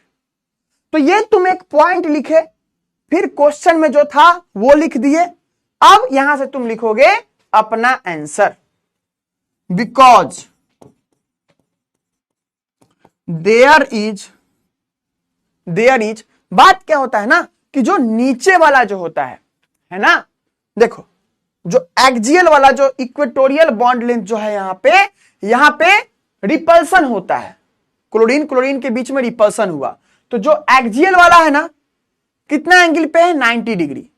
तो ये तुम एक पॉइंट लिखे, फिर क्वेश्चन में जो था वो लिख दिए। अब यहां से तुम लिखोगे अपना आंसर, बिकॉज देयर इज, बात क्या होता है ना, कि जो नीचे वाला जो होता है ना, देखो जो एक्सियल वाला जो इक्वेटोरियल बॉन्ड लेंथ जो है यहां पे रिपल्सन होता है, क्लोरीन के बीच में रिपल्सन हुआ। तो जो एक्सियल वाला है ना, कितना एंगल पे है, 90 डिग्री,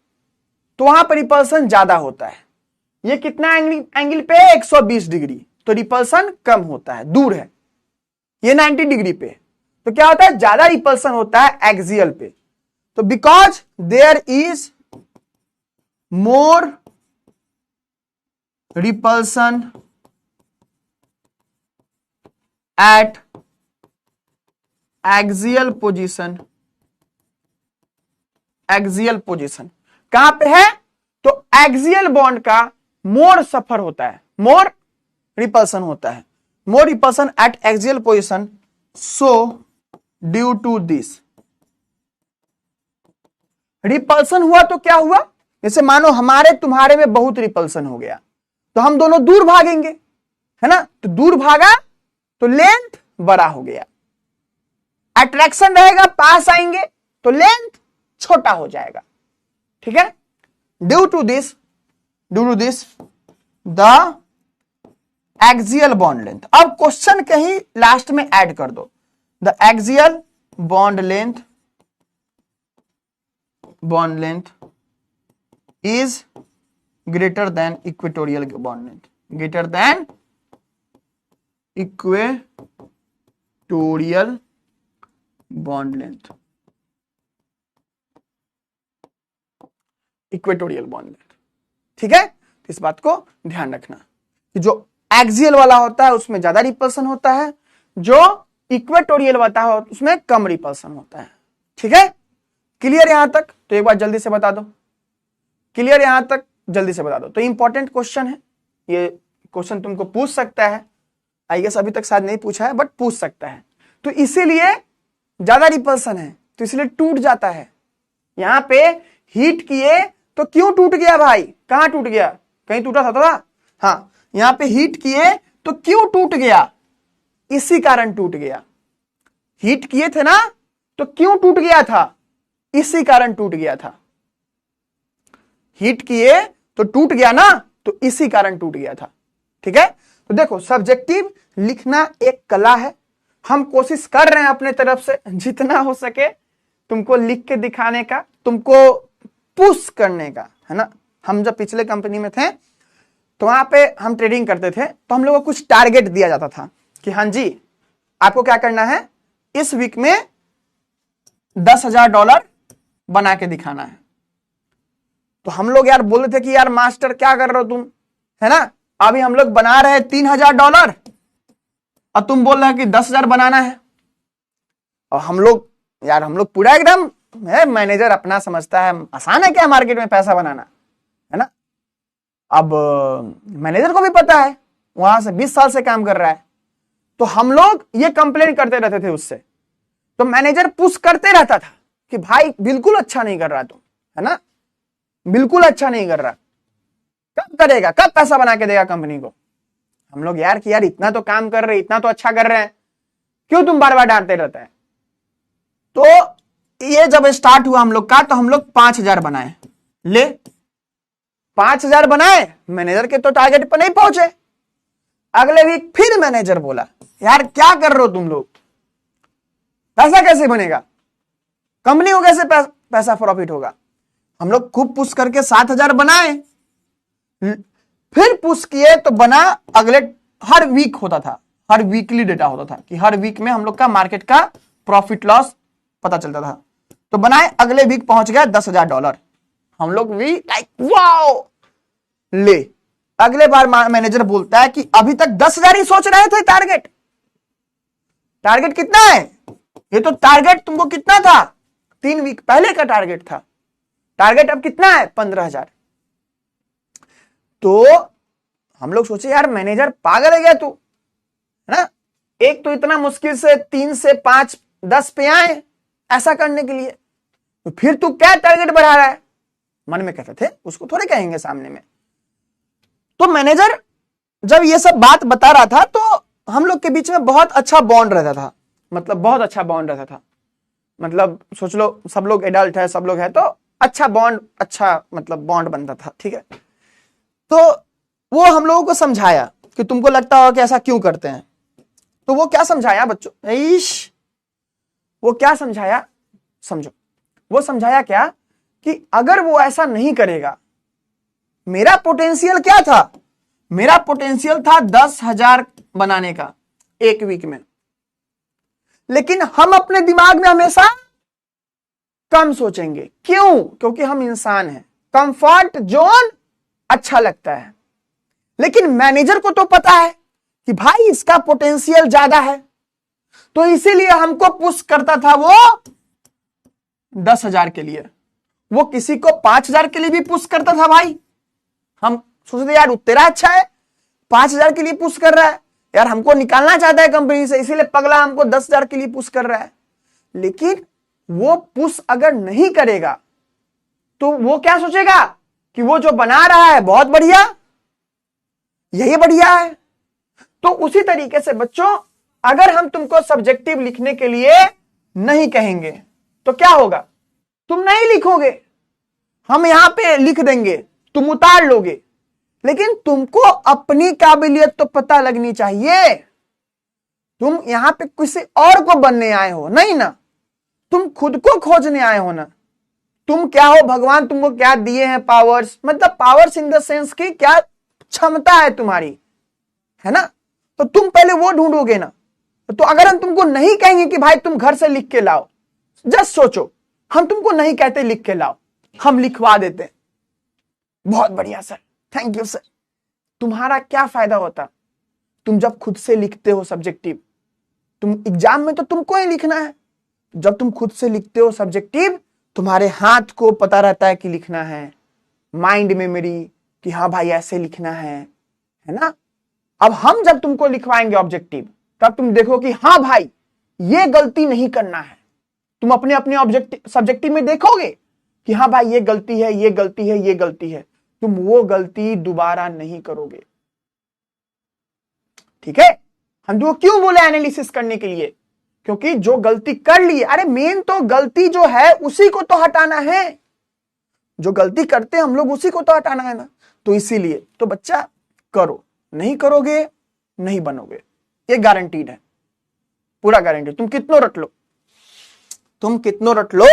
तो वहां पर रिपल्सन ज्यादा होता है। ये कितना एंगल पे है, 120 डिग्री, तो रिपल्सन कम होता है, दूर है। ये 90 डिग्री पे, तो क्या होता है, ज्यादा रिपल्सन होता है एक्सियल पे। तो because there is more repulsion at axial position, कहां पे है, तो एक्सियल बॉन्ड का मोर सफर होता है, मोर रिपल्सन होता है, more repulsion at axial position. So due to this repulsion हुआ तो क्या हुआ, जैसे मानो हमारे तुम्हारे में बहुत रिपल्सन हो गया, तो हम दोनों दूर भागेंगे, है ना, तो दूर भागा तो लेंथ बड़ा हो गया। अट्रैक्शन रहेगा, पास आएंगे तो लेंथ छोटा हो जाएगा, ठीक है। Due to this the axial bond length. अब क्वेश्चन कहीं लास्ट में ऐड कर दो, the axial bond length is greater than equatorial bond length, greater than equatorial bond length, equatorial bond length, ठीक है। तो इस बात को ध्यान रखना कि जो एक्सियल वाला होता है उसमें ज्यादा रिपल्सन होता है, जो इक्वेटोरियल होता है उसमें कम रिपल्सन होता है, ठीक है। क्लियर यहां तक, तो एक बार जल्दी से बता दो, क्लियर यहां तक जल्दी से बता दो। तो इंपॉर्टेंट क्वेश्चन है, ये क्वेश्चन तुमको पूछ सकता है, आई गेस अभी तक शायद नहीं पूछा है बट पूछ सकता है। तो इसीलिए ज्यादा रिपल्सन है तो इसलिए टूट जाता है। यहां पे हीट किए तो क्यों टूट गया भाई, कहां टूट गया, कहीं टूटा था, हाँ, यहां पे हीट किए तो क्यों टूट गया, इसी कारण टूट गया। हीट किए थे ना तो क्यों टूट गया था, इसी कारण टूट गया था। हीट किए तो टूट गया ना, तो इसी कारण टूट गया था, ठीक है। तो देखो सब्जेक्टिव लिखना एक कला है, हम कोशिश कर रहे हैं अपने तरफ से जितना हो सके तुमको लिख के दिखाने का, तुमको पुश करने का, है ना। हम जब पिछले कंपनी में थे तो वहां पे हम ट्रेडिंग करते थे, तो हम लोगों को कुछ टारगेट दिया जाता था कि हाँ जी आपको क्या करना है, इस वीक में $10,000 बना के दिखाना है। तो हम लोग यार बोल रहे थे कि यार मास्टर क्या कर रहे हो तुम, है ना। अभी हम लोग बना रहे हैं $3,000 और तुम बोल रहे हो कि 10,000 बनाना है। और हम लोग पूरा एकदम है, मैनेजर अपना समझता है आसान है क्या मार्केट में पैसा बनाना, है ना। अब मैनेजर को भी पता है, वहां से 20 साल से काम कर रहा है। तो हम लोग ये कंप्लेन करते रहते थे उससे, तो मैनेजर पुश करते रहता था कि भाई बिल्कुल अच्छा नहीं कर रहा तुम, है ना, बिल्कुल अच्छा नहीं कर रहा, कब करेगा, कब पैसा बना के देगा कंपनी को। हम लोग यार कि यार इतना तो काम कर रहे, इतना तो अच्छा कर रहे हैं, क्यों तुम बार बार डांटते रहते हैं। तो ये जब स्टार्ट हुआ हम लोग का, तो हम लोग 5,000 बनाए, ले 5,000 बनाए, मैनेजर के तो टारगेट पर नहीं पहुंचे। अगले वीक फिर मैनेजर बोला यार क्या कर रहे हो तुम लोग, पैसा कैसे बनेगा, कंपनी को कैसे पैसा प्रॉफिट होगा। हम लोग खूब पुश करके 7,000 बनाए, फिर पुश किए तो बना। अगले हर वीक होता था, हर वीकली डेटा होता था कि हर वीक में हम लोग का मार्केट का प्रॉफिट लॉस पता चलता था। तो बनाए, अगले वीक पहुंच गया $10,000। हम लोग भी लाइक वाओ, ले अगले बार मैनेजर बोलता है कि अभी तक 10,000 ही सोच रहे थे, टारगेट कितना है, ये तो टारगेट तुमको कितना था, 3 वीक पहले का टारगेट था, टारगेट अब कितना है 15,000। तो हम लोग सोचे यार मैनेजर पागल है क्या तू, है ना, एक तो इतना मुश्किल से 3 से 5 10 पे आए ऐसा करने के लिए, तो फिर तू क्या टारगेट बढ़ा रहा है। मन में कहते थे, उसको थोड़े कहेंगे सामने में। तो मैनेजर जब ये सब बात बता रहा था तो हम लोग के बीच में बहुत अच्छा बॉन्ड रहता था, मतलब बहुत अच्छा बॉन्ड रहता था। मतलब सोच लो सब लोग एडल्ट है, सब लोग है, तो अच्छा बॉन्ड, अच्छा मतलब बॉन्ड बनता था, ठीक है। तो वो हम लोगों को समझाया कि तुमको लगता होगा कि ऐसा क्यों करते हैं। तो वो क्या समझाया बच्चों, वो क्या समझाया समझो। वो समझाया क्या कि अगर वो ऐसा नहीं करेगा, मेरा पोटेंशियल क्या था, मेरा पोटेंशियल था 10,000 बनाने का एक वीक में, लेकिन हम अपने दिमाग में हमेशा कम सोचेंगे। क्यों? क्योंकि हम इंसान हैं, कंफर्ट जोन अच्छा लगता है। लेकिन मैनेजर को तो पता है कि भाई इसका पोटेंशियल ज्यादा है, तो इसीलिए हमको पुश करता था वो 10,000 के लिए, वो किसी को 5,000 के लिए भी पुश करता था। भाई हम सोचते यार तेरा अच्छा है, 5,000 के लिए पुश कर रहा है, यार हमको निकालना चाहता है कंपनी से, इसीलिए पगला हमको 10,000 के लिए पुश कर रहा है। लेकिन वो पुश अगर नहीं करेगा तो वो क्या सोचेगा कि वो जो बना रहा है बहुत बढ़िया, यही बढ़िया है। तो उसी तरीके से बच्चों, अगर हम तुमको सब्जेक्टिव लिखने के लिए नहीं कहेंगे तो क्या होगा, तुम नहीं लिखोगे, हम यहां पे लिख देंगे, तुम उतार लोगे। लेकिन तुमको अपनी काबिलियत तो पता लगनी चाहिए। तुम यहां पे किसी और को बनने आए हो नहीं ना, तुम खुद को खोजने आए हो ना। तुम क्या हो, भगवान तुमको क्या दिए हैं पावर्स, मतलब पावर्स इन द सेंस की क्या क्षमता है तुम्हारी, है ना। तो तुम पहले वो ढूंढोगे ना। तो अगर हम तुमको नहीं कहेंगे कि भाई तुम घर से लिख के लाओ, जस्ट सोचो, हम तुमको नहीं कहते लिख के लाओ, हम लिखवा देते, बहुत बढ़िया सर, थैंक यू सर। तुम्हारा क्या फायदा होता, तुम जब खुद से लिखते हो सब्जेक्टिव, तुम एग्जाम में तो तुमको ही लिखना है, जब तुम खुद से लिखते हो सब्जेक्टिव, तुम्हारे हाथ को पता रहता है कि लिखना है, माइंड मेमोरी कि हाँ भाई ऐसे लिखना है ना। अब हम जब तुमको लिखवाएंगे ऑब्जेक्टिव, तब तुम देखो कि हाँ भाई ये गलती नहीं करना है। तुम अपने अपने ऑब्जेक्टिव सब्जेक्टिव में देखोगे कि हाँ भाई ये गलती है, ये गलती है, ये गलती है, तुम वो गलती दोबारा नहीं करोगे, ठीक है। हम तो क्यों बोले एनालिसिस करने के लिए, क्योंकि जो गलती कर ली, अरे मेन तो गलती जो है उसी को तो हटाना है, जो गलती करते हैं हम लोग उसी को तो हटाना है ना। तो इसीलिए तो बच्चा करो, नहीं करोगे नहीं बनोगे, ये गारंटीड है, पूरा गारंटीड। तुम कितनों रट लो, तुम कितनों रट लो,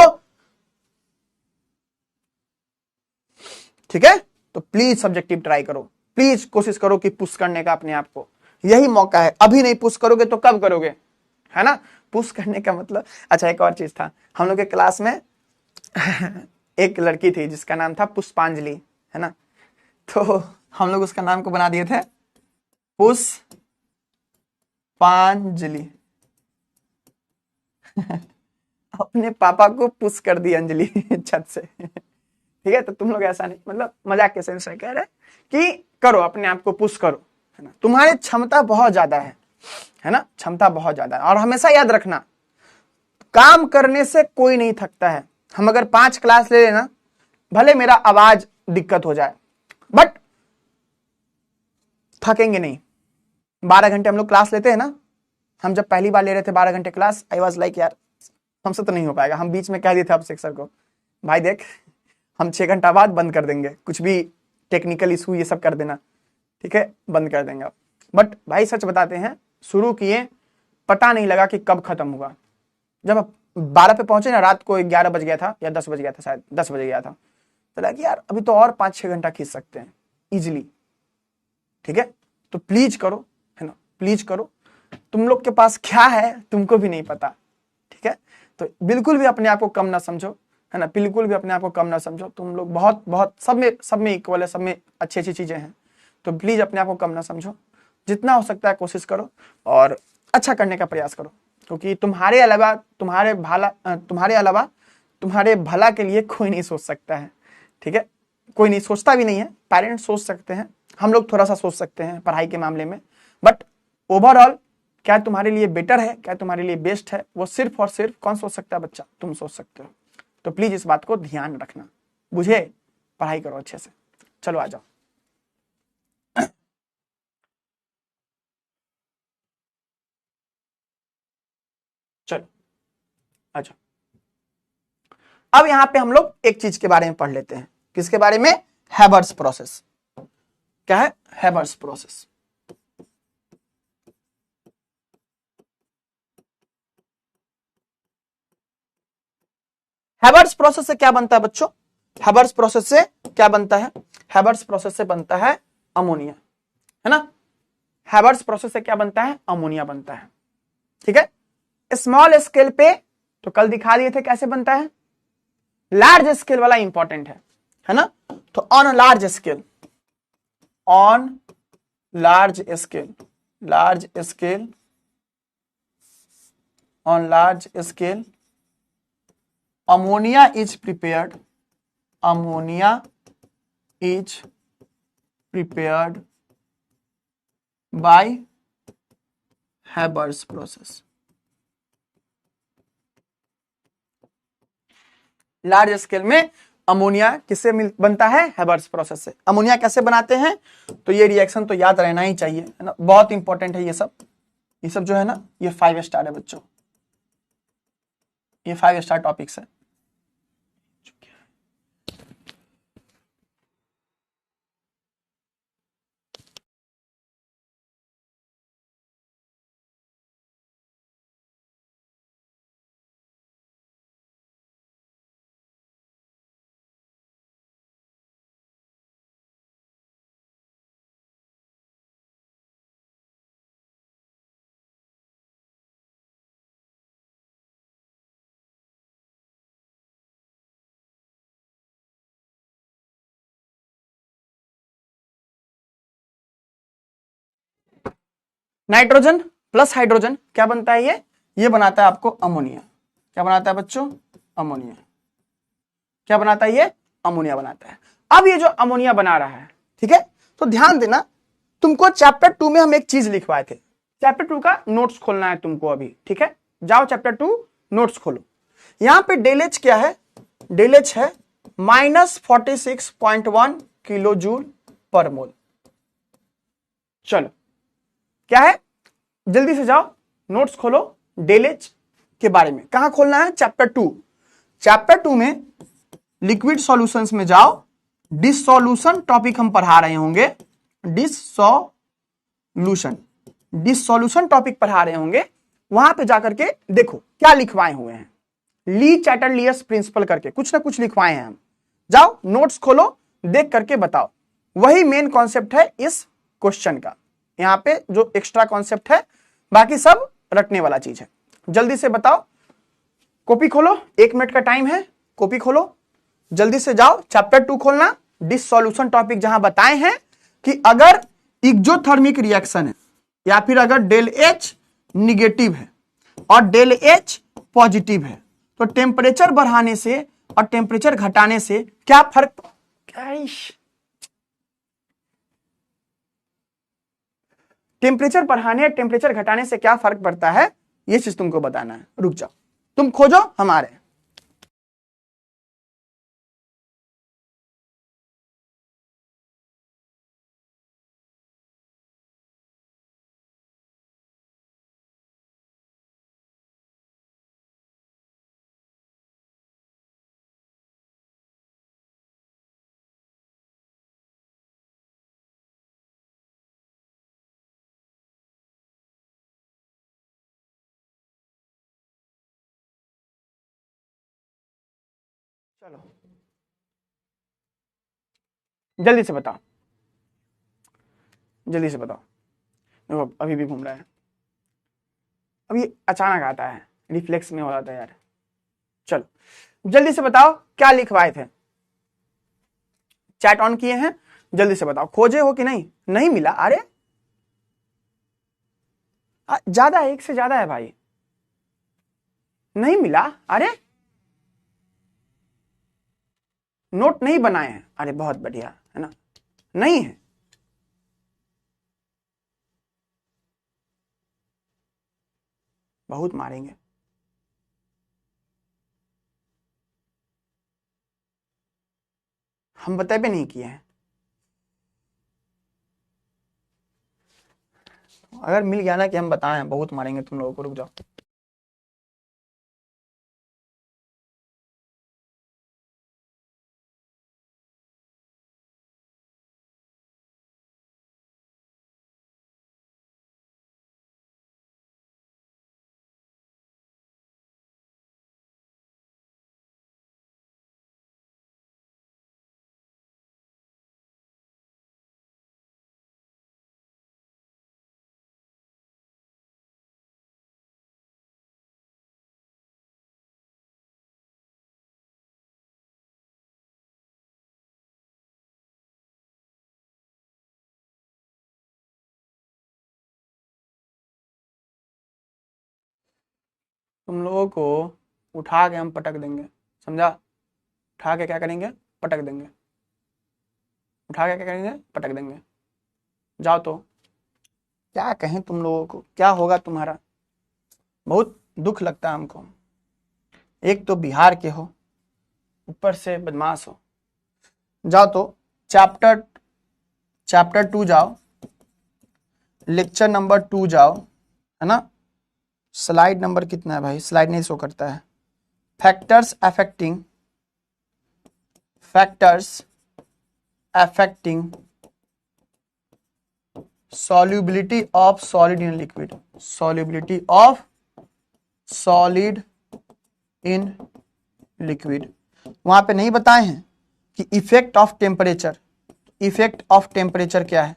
ठीक है। तो प्लीज सब्जेक्टिव ट्राई करो, प्लीज कोशिश करो कि पुश करने का अपने आप को, यही मौका है। अभी नहीं पुश करोगे तो कब करोगे, है ना। पुश करने का मतलब, अच्छा एक और चीज था, हम लोग के क्लास में एक लड़की थी जिसका नाम था पुष्पांजलि, है ना, तो हम लोग उसका नाम को बना दिए थे पुष्पांजलि। अपने पापा को पुश कर दी अंजलि छत से। ठीक है, तो तुम लोग ऐसा नहीं, मतलब मजाक के सेंस में कह रहे कि करो, अपने आप को पुश करो, है ना, तुम्हारी क्षमता बहुत ज्यादा है ना, क्षमता बहुत ज्यादा है। और हमेशा याद रखना, काम करने से कोई नहीं थकता है। हम अगर 5 क्लास ले लेना, भले मेरा आवाज दिक्कत हो जाए, बट थकेंगे नहीं। 12 घंटे हम लोग क्लास लेते हैं ना, हम जब पहली बार ले रहे थे 12 घंटे क्लास, आई वाज लाइक यार हमसे तो नहीं हो पाएगा। हम बीच में कह दिए थे अभिषेक सर को, भाई देख हम 6 घंटा बाद बंद कर देंगे, कुछ भी टेक्निकल इशू ये सब कर देना, ठीक है, बंद कर देंगे। बट भाई सच बताते हैं, शुरू किए, पता नहीं लगा कि कब खत्म हुआ। जब 12 पे पहुंचे ना, रात को 11 बज गया था या 10 बज गया था, शायद 10 बज गया था, तो लगा कि यार अभी तो और 5-6 घंटा खींच सकते हैं इजिली। ठीक है, तो प्लीज करो, है ना, प्लीज करो। तुम लोग के पास क्या है तुमको भी नहीं पता। ठीक है, तो बिल्कुल भी अपने आप को कम ना समझो, है ना, बिल्कुल भी अपने आप को कम ना समझो। तुम लोग बहुत बहुत सब में इक्वल है, सब में अच्छी अच्छी चीजें हैं, तो प्लीज अपने आप को कम ना समझो। जितना हो सकता है कोशिश करो और अच्छा करने का प्रयास करो, क्योंकि तुम्हारे अलावा तुम्हारे भला के लिए कोई नहीं सोच सकता है। ठीक है, कोई नहीं सोचता भी नहीं है। पेरेंट्स सोच सकते हैं, हम लोग थोड़ा सा सोच सकते हैं पढ़ाई के मामले में, बट ओवरऑल क्या तुम्हारे लिए बेटर है, क्या तुम्हारे लिए बेस्ट है, वो सिर्फ और सिर्फ कौन सोच सकता है? बच्चा, तुम सोच सकते हो। तो प्लीज इस बात को ध्यान रखना, बुझे? पढ़ाई करो अच्छे से। चलो आ जाओ। चलो आ जाओ। अब यहां पे हम लोग एक चीज के बारे में पढ़ लेते हैं। किसके बारे में? Haber's process. क्या है? Haber's process. हैबर्स प्रोसेस से क्या बनता है बच्चों? हैबर्स प्रोसेस से क्या बनता है? हैबर्स प्रोसेस से बनता है अमोनिया, है ना। हैबर्स प्रोसेस से क्या बनता है? अमोनिया बनता है। ठीक है, स्मॉल स्केल पे तो कल दिखा दिए थे कैसे बनता है। लार्ज स्केल वाला इंपॉर्टेंट है ना। तो on large scale, on large scale, large scale, on large scale ammonia is prepared, ammonia is prepared by Haber's process। Large scale में अमोनिया किससे बनता है? हैबर्स प्रोसेस से। अमोनिया कैसे बनाते हैं? तो ये रिएक्शन तो याद रहना ही चाहिए, है ना, बहुत इंपॉर्टेंट है ये सब जो है ना, ये 5 स्टार है बच्चों, ये 5 स्टार टॉपिक्स है। नाइट्रोजन प्लस हाइड्रोजन क्या बनता है? ये बनाता है आपको अमोनिया। क्या बनाता है बच्चों? अमोनिया। क्या बनाता है ये? अमोनिया बनाता है। अब ये जो अमोनिया बना रहा है, ठीक है, तो ध्यान देना, तुमको चैप्टर 2 में हम एक चीज लिखवाए थे। चैप्टर 2 का नोट्स खोलना है तुमको अभी, ठीक है, जाओ चैप्टर 2 नोट्स खोलो। यहां पे डेल एच क्या है? डेल एच है -46.1 किलो जूल पर मोल। चलो क्या है? जल्दी से जाओ नोट्स खोलो डेल एच के बारे में। कहां खोलना है? चैप्टर 2। चैप्टर 2 में लिक्विड सॉल्यूशंस में जाओ, डिसोल्यूशन टॉपिक हम पढ़ा रहे होंगे, डिसोल्यूशन टॉपिक पढ़ा रहे होंगे। वहां पे जाकर के देखो क्या लिखवाए हुए हैं, ली चैटरलियस प्रिंसिपल करके कुछ ना कुछ लिखवाए हैं हम। जाओ नोट्स खोलो, देख करके बताओ। वही मेन कॉन्सेप्ट है इस क्वेश्चन का। यहां पे जो एक्स्ट्रा कॉन्सेप्ट है, बाकी सब रटने वाला चीज है। जल्दी से बताओ, कॉपी खोलो, 1 मिनट का टाइम है, कॉपी खोलो, जल्दी से जाओ, चैप्टर 2 खोलना, डिसोल्यूशन टॉपिक जहां बताए हैं कि अगर एक्सोथर्मिक रिएक्शन है या फिर अगर डेल एच निगेटिव है और डेल एच पॉजिटिव है तो टेम्परेचर बढ़ाने से और टेम्परेचर घटाने से क्या फर्क, टेम्परेचर बढ़ाने और टेम्परेचर घटाने से क्या फर्क पड़ता है, ये चीज तुमको बताना है। रुक जाओ, तुम खोजो, हमारे चलो जल्दी से बताओ, जल्दी से बताओ। देखो अभी भी घूम रहा है, अभी अचानक आता है, रिफ्लेक्स में हो जाता है यार। चलो जल्दी से बताओ क्या लिखवाए थे, चैट ऑन किए हैं, जल्दी से बताओ, खोजे हो कि नहीं, नहीं मिला, अरे ज्यादा है, 1 से ज्यादा है भाई, नहीं मिला, अरे नोट नहीं बनाए हैं, अरे बहुत बढ़िया है ना, नहीं है, बहुत मारेंगे। हम बताए भी नहीं किए हैं, अगर मिल गया ना कि हम बताएं, बहुत मारेंगे तुम लोगों को। रुक जाओ, तुम लोगों को उठा के हम पटक देंगे, समझा, उठा के क्या करेंगे, पटक देंगे, उठा के क्या करेंगे, पटक देंगे। जाओ तो, क्या कहें तुम लोगों को, क्या होगा तुम्हारा, बहुत दुख लगता है हमको, एक तो बिहार के हो, ऊपर से बदमाश हो। जाओ तो चैप्टर 2 जाओ, लेक्चर नंबर 2 जाओ, है ना, स्लाइड नंबर कितना है भाई, स्लाइड नहीं शो करता है, factors affecting solubility of solid in liquid, solubility of solid in liquid। वहां पे नहीं बताए हैं कि effect of temperature, effect of temperature क्या है,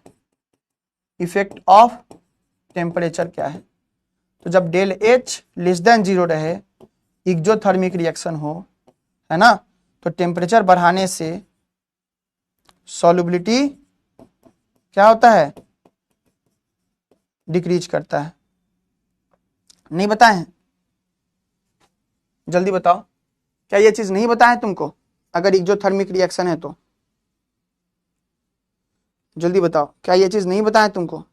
इफेक्ट ऑफ टेम्परेचर क्या है। तो जब डेल एच लेस देन 0 रहे, एक्सोथर्मिक रिएक्शन हो, है ना, तो टेम्परेचर बढ़ाने से सॉल्युबिलिटी क्या होता है, डिक्रीज करता है। नहीं बताए हैं, जल्दी बताओ, क्या ये चीज नहीं बताए तुमको, अगर एक्सोथर्मिक रिएक्शन है तो जल्दी बताओ, क्या ये चीज नहीं बताए तुमको,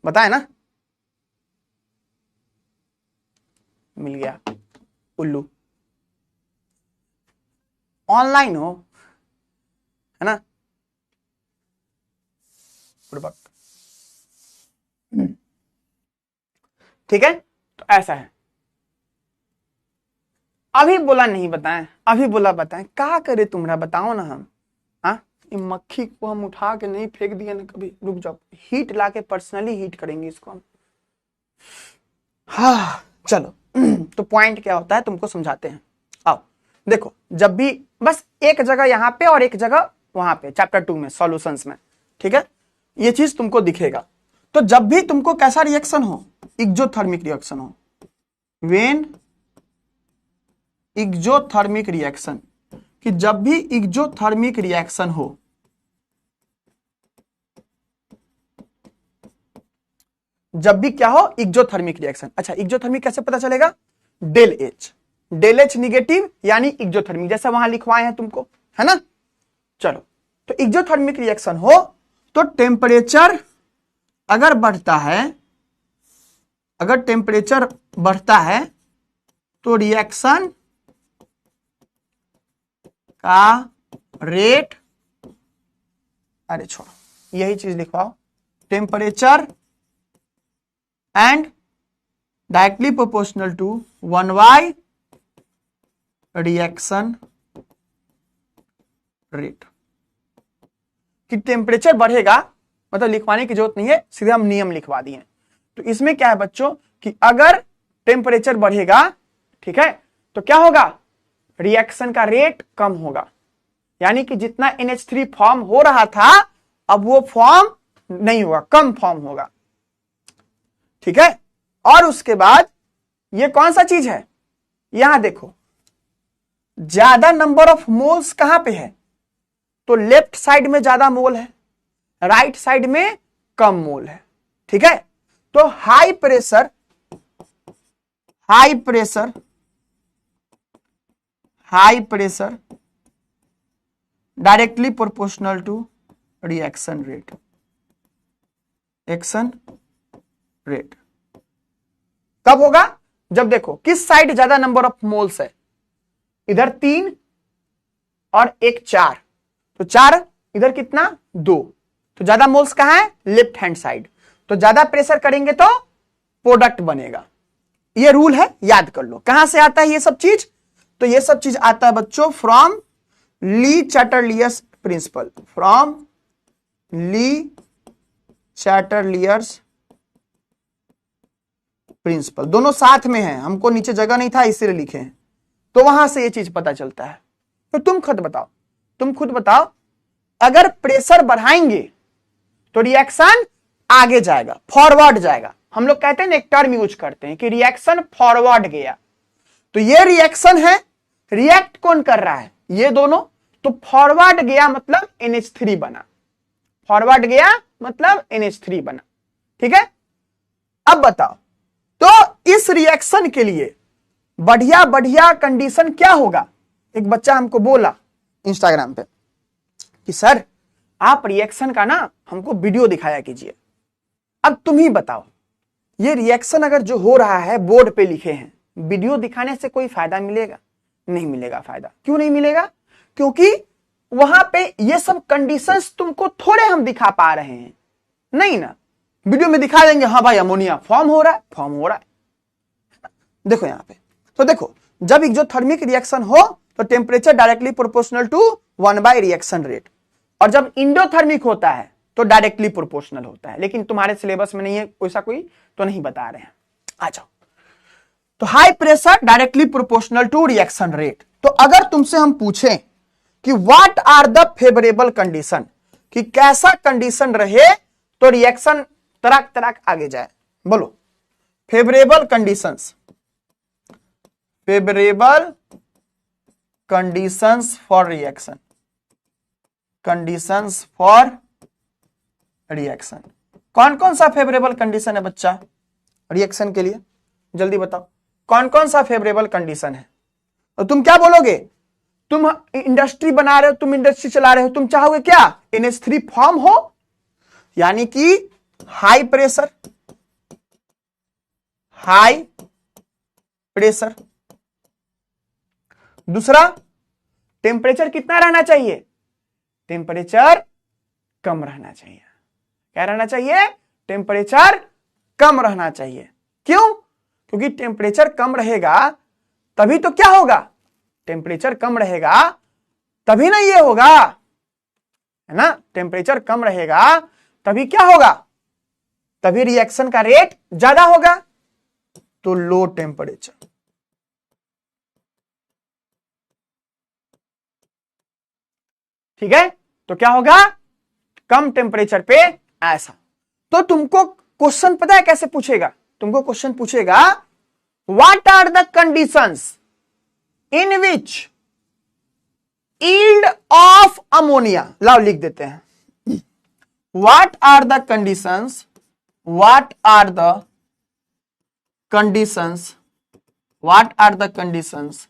बताए ना, मिल गया उल्लू, ऑनलाइन हो, है ना, ठीक है, तो ऐसा है। अभी बोला नहीं बताएं, अभी बोला बताएं, क्या करे तुम्हारा, बताओ ना हम, हाँ, मक्खी को हम उठा के नहीं फेंक दिए ना कभी। रुक जाओ, हीट लाके पर्सनली हीट करेंगे इसको हम। हाँ चलो, तो पॉइंट क्या होता है तुमको समझाते हैं। आओ देखो, जब भी बस एक जगह यहाँ पे और एक जगह वहां पे, चैप्टर 2 में सॉल्यूशंस में, ठीक है, ये चीज तुमको दिखेगा। तो जब भी तुमको कैसा रिएक्शन हो, एक्सोथर्मिक रिएक्शन हो, व्हेन एक्सोथर्मिक रिएक्शन, कि जब भी एक्सोथर्मिक रिएक्शन हो, जब भी क्या हो, एक्सोथर्मिक रिएक्शन। अच्छा, एक्सोथर्मिक कैसे पता चलेगा? डेल एच निगेटिव यानी एक्सोथर्मिक, जैसा वहां लिखवाए हैं तुमको, है ना। चलो, तो एक्सोथर्मिक रिएक्शन हो तो टेम्परेचर अगर बढ़ता है, अगर टेम्परेचर बढ़ता है तो रिएक्शन का रेट, अरे छोड़ो यही चीज लिखवाओ, temperature and directly proportional to 1/, reaction rate. कि टेम्परेचर बढ़ेगा मतलब लिखवाने की जरूरत नहीं है, सीधे हम नियम लिखवा दिए। तो इसमें क्या है बच्चों कि अगर टेम्परेचर बढ़ेगा, ठीक है, तो क्या होगा, रिएक्शन का रेट कम होगा, यानी कि जितना NH3 फॉर्म हो रहा था अब वो फॉर्म नहीं होगा, कम फॉर्म होगा, ठीक है। और उसके बाद ये कौन सा चीज है, यहां देखो, ज्यादा नंबर ऑफ मोल्स कहां पे है, तो लेफ्ट साइड में ज्यादा मोल है, राइट साइड में कम मोल है, ठीक है। तो high pressure directly proportional to reaction rate, action rate कब होगा, जब देखो किस साइड ज्यादा नंबर ऑफ मोल्स है, इधर 3 और एक 4, तो 4 इधर कितना 2, तो ज्यादा मोल्स कहां है, लेफ्ट हैंड साइड, तो ज्यादा प्रेशर करेंगे तो प्रोडक्ट बनेगा। ये रूल है, याद कर लो। कहां से आता है ये सब चीज, तो ये सब चीज आता है बच्चों from Le Chatelier's principle, from Le Chatelier's principle, दोनों साथ में है, हमको नीचे जगह नहीं था इसलिए लिखे हैं, तो वहां से ये चीज पता चलता है। तो तुम खुद बताओ, अगर प्रेशर बढ़ाएंगे तो रिएक्शन आगे जाएगा, फॉरवर्ड जाएगा। हम लोग कहते हैं ना, एक टर्म यूज करते हैं कि रिएक्शन फॉरवर्ड गया, तो ये रिएक्शन है, रिएक्ट कौन कर रहा है, ये दोनों, तो फॉरवर्ड गया मतलब NH3 बना, फॉरवर्ड गया मतलब NH3 बना, ठीक है। अब बताओ, तो इस रिएक्शन के लिए बढ़िया कंडीशन क्या होगा। एक बच्चा हमको बोला इंस्टाग्राम पे कि सर आप रिएक्शन का ना हमको वीडियो दिखाया कीजिए। अब तुम ही बताओ, ये रिएक्शन अगर जो हो रहा है बोर्ड पे लिखे हैं, वीडियो दिखाने से कोई फायदा मिलेगा? नहीं मिलेगा फायदा। क्यों नहीं मिलेगा? क्योंकि वहां पे ये सब कंडीशंस तुमको थोड़े हम दिखा पा रहे हैं, नहीं ना। वीडियो में दिखा देंगे हाँ भाई अमोनिया फॉर्म हो रहा है, देखो यहां पे, तो देखो जब एक्सोथर्मिक रिएक्शन हो तो temperature directly proportional to 1/, reaction rate, और जब इंडोथर्मिक होता है तो डायरेक्टली प्रोपोर्शनल होता है, लेकिन तुम्हारे सिलेबस में नहीं है वैसा कोई, तो नहीं बता रहे हैं। आ जाओ, तो high pressure directly proportional to reaction rate. तो अगर तुमसे हम पूछें कि what are the favourable condition, कि कैसा कंडीशन रहे तो रिएक्शन तराक तराक आगे जाए, बोलो favourable conditions, favourable conditions for reaction, conditions for reaction, कौन कौन सा फेवरेबल कंडीशन है बच्चा रिएक्शन के लिए, जल्दी बताओ कौन कौन सा फेवरेबल कंडीशन है। तो तुम क्या बोलोगे, तुम इंडस्ट्री बना रहे हो, तुम इंडस्ट्री चला रहे हो, तुम चाहोगे क्या NH3 फॉर्म हो, यानी कि हाई प्रेशर, दूसरा टेम्परेचर कितना रहना चाहिए, टेम्परेचर कम रहना चाहिए। क्या रहना चाहिए, टेम्परेचर कम रहना चाहिए। क्यों? क्योंकि टेम्परेचर कम रहेगा तभी तो क्या होगा, टेम्परेचर कम रहेगा तभी ना ये होगा, है ना। टेम्परेचर कम रहेगा तभी क्या होगा, तभी रिएक्शन का रेट ज्यादा होगा, तो लो टेम्परेचर, ठीक है। तो क्या होगा, कम टेम्परेचर पे ऐसा। तो तुमको क्वेश्चन पता है कैसे पूछेगा? तुमको क्वेश्चन पूछेगा what are the conditions in which yield of ammonia, लाओ लिख देते हैं, what are the conditions, what are the conditions, what are the conditions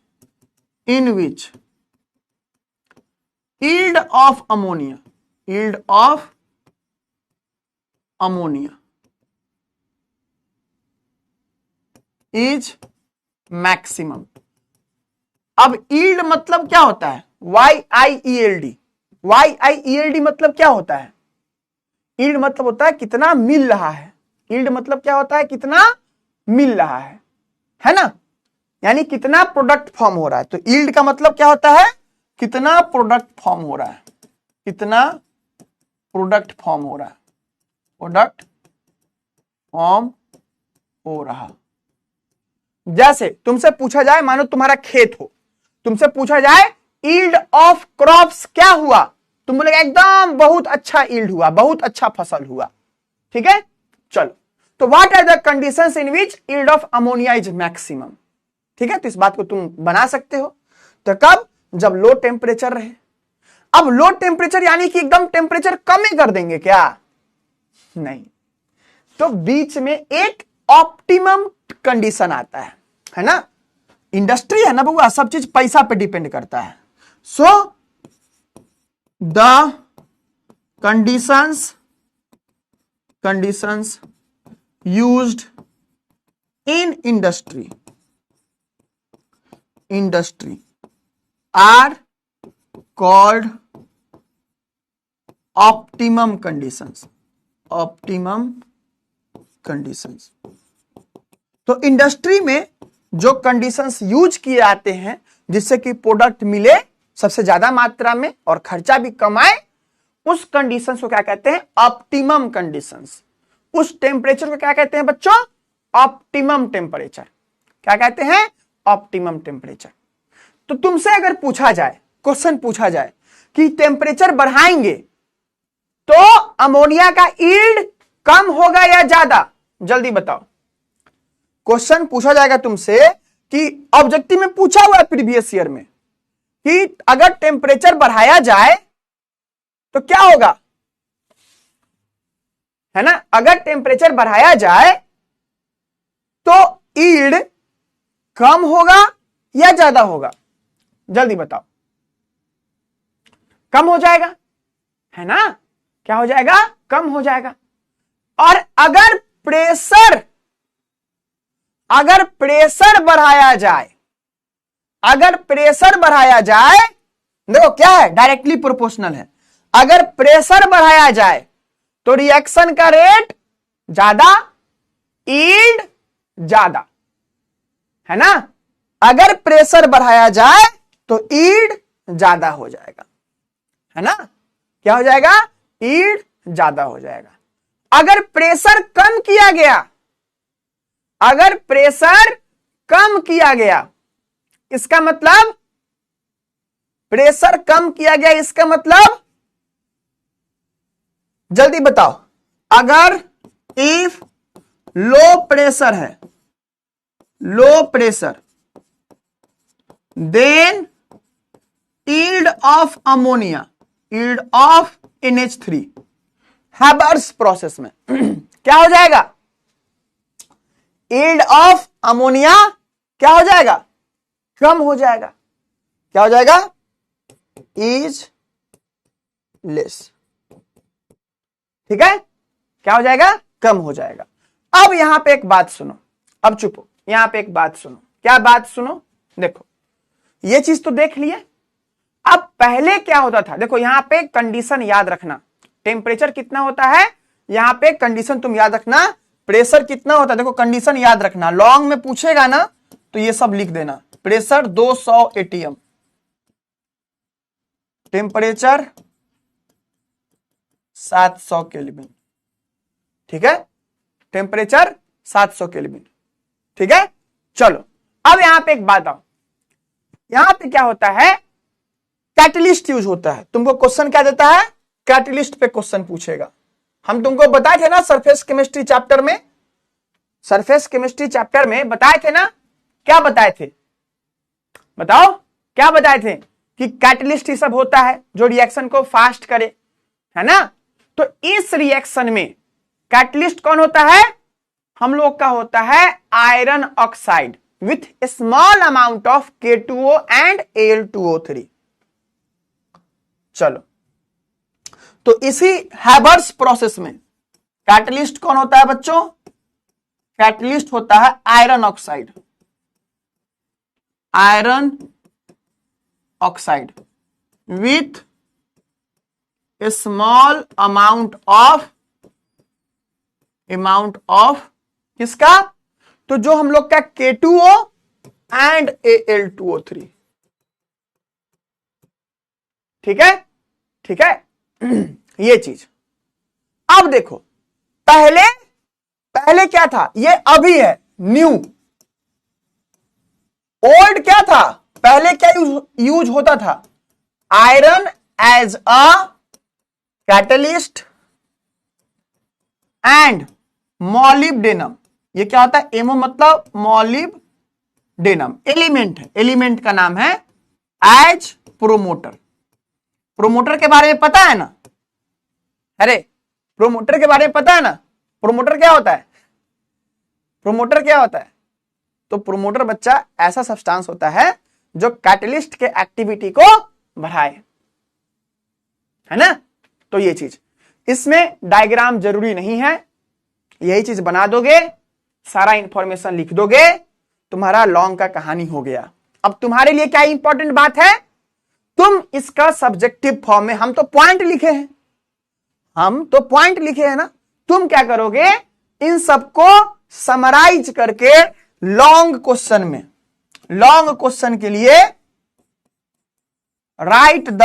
in which yield of ammonia, yield of ammonia is maximum. अब yield मतलब क्या होता है? YIELD, YIELD मतलब क्या होता है? यील्ड मतलब होता है कितना मिल रहा है, यील्ड मतलब क्या होता है? कितना मिल रहा है ना, यानी कितना प्रोडक्ट फॉर्म हो रहा है। तो यील्ड का मतलब क्या होता है? कितना प्रोडक्ट फॉर्म हो रहा है, कितना प्रोडक्ट फॉर्म हो रहा है, प्रोडक्ट फॉर्म हो रहा। जैसे तुमसे पूछा जाए, मानो तुम्हारा खेत हो, तुमसे पूछा जाए यील्ड ऑफ क्रॉप्स क्या हुआ, तुम बोलेगा एकदम बहुत अच्छा यील्ड हुआ, बहुत अच्छा फसल हुआ। ठीक है, चलो, तो what are the conditions in which yield of ammonia is maximum. ठीक है, तो इस बात को तुम बना सकते हो। तो कब? जब लो टेम्परेचर रहे। अब लो टेम्परेचर यानी कि एकदम टेम्परेचर कम ही कर देंगे क्या? नहीं, तो बीच में एक ऑप्टिमम कंडीशन आता है ना। इंडस्ट्री है ना बउआ, सब चीज पैसा पे डिपेंड करता है। So the conditions used in industry are called optimum conditions, optimum conditions. तो इंडस्ट्री में जो कंडीशंस यूज किए जाते हैं जिससे कि प्रोडक्ट मिले सबसे ज्यादा मात्रा में और खर्चा भी कम आए, उस कंडीशंस को क्या कहते हैं? Optimum conditions. उस टेम्परेचर को क्या कहते हैं बच्चों? Optimum temperature. क्या कहते हैं? Optimum temperature. तो तुमसे अगर पूछा जाए, क्वेश्चन पूछा जाए कि टेम्परेचर बढ़ाएंगे तो अमोनिया का यील्ड कम होगा या ज्यादा, जल्दी बताओ। क्वेश्चन पूछा जाएगा तुमसे कि ऑब्जेक्टिव में पूछा हुआ है प्रीवियस ईयर में कि अगर टेम्परेचर बढ़ाया जाए तो क्या होगा, है ना। अगर टेम्परेचर बढ़ाया जाए तो यील्ड कम होगा या ज्यादा होगा, जल्दी बताओ। कम हो जाएगा, है ना। क्या हो जाएगा? कम हो जाएगा। और अगर प्रेशर बढ़ाया जाए, अगर प्रेशर बढ़ाया जाए, देखो क्या है, डायरेक्टली प्रोपोर्शनल है। अगर प्रेशर बढ़ाया जाए तो रिएक्शन का रेट ज्यादा, यील्ड ज्यादा, है ना। अगर प्रेशर बढ़ाया जाए तो यील्ड ज्यादा हो जाएगा, है ना। क्या हो जाएगा? यील्ड ज्यादा हो जाएगा। अगर प्रेशर कम किया गया, अगर प्रेशर कम किया गया, इसका मतलब प्रेशर कम किया गया, इसका मतलब जल्दी बताओ। अगर इफ लो प्रेशर है, low pressure, then yield of ammonia, yield of NH3 Haber's process में क्या हो जाएगा? यील्ड ऑफ अमोनिया क्या हो जाएगा? कम हो जाएगा। क्या हो जाएगा? Is less. ठीक है, क्या हो जाएगा? कम हो जाएगा। अब यहां पे एक बात सुनो, अब चुप हो, यहां पे एक बात सुनो। क्या बात सुनो? देखो, ये चीज तो देख लिए। अब पहले क्या होता था, देखो यहां पे कंडीशन याद रखना। टेम्परेचर कितना होता है, यहां पे कंडीशन तुम याद रखना। प्रेशर कितना होता है, देखो कंडीशन याद रखना। लॉन्ग में पूछेगा ना तो ये सब लिख देना। Pressure 200 ATM, temperature 700 kelvin. ठीक है, टेम्परेचर 700 केल्विन। ठीक है, चलो अब यहां पे एक बात आओ, यहां पे क्या होता है? कैटलिस्ट यूज होता है। तुमको क्वेश्चन क्या देता है? कैटलिस्ट पे क्वेश्चन पूछेगा। हम तुमको बताए थे ना सरफेस केमिस्ट्री चैप्टर में, सरफेस केमिस्ट्री चैप्टर में बताए थे ना, क्या बताए थे, बताओ क्या बताए थे, कि कैटलिस्ट ही सब होता है जो रिएक्शन को फास्ट करे, है ना। तो इस रिएक्शन में कैटलिस्ट कौन होता है, हम लोग का होता है iron oxide with small amount of K2O and Al2O3। चलो, तो इसी हैबर्स प्रोसेस में कैटलिस्ट कौन होता है बच्चों, कैटलिस्ट होता है iron oxide, iron oxide with A small amount of किसका, तो जो हम लोग का K2O एंड Al2O3। ठीक है, ठीक है ये चीज। अब देखो, पहले क्या था, ये अभी है न्यू, ओल्ड क्या था, पहले क्या यूज होता था, iron as a catalyst and molybdenum. ये क्या होता है, एमो मतलब मॉलिब्डेनम, एलिमेंट है, एलिमेंट का नाम है एज प्रोमोटर। प्रोमोटर के बारे में पता है ना, अरे प्रोमोटर के बारे में पता है ना, प्रोमोटर क्या होता है, प्रोमोटर क्या होता है, तो प्रोमोटर बच्चा ऐसा सब्सटेंस होता है जो कैटलिस्ट के एक्टिविटी को बढ़ाए, है ना। तो ये चीज, इसमें डायग्राम जरूरी नहीं है, यही चीज बना दोगे, सारा इंफॉर्मेशन लिख दोगे, तुम्हारा लॉन्ग का कहानी हो गया। अब तुम्हारे लिए क्या इंपॉर्टेंट बात है, तुम इसका सब्जेक्टिव फॉर्म में, हम तो पॉइंट लिखे हैं ना, तुम क्या करोगे, इन सबको समराइज करके लॉन्ग क्वेश्चन के लिए right the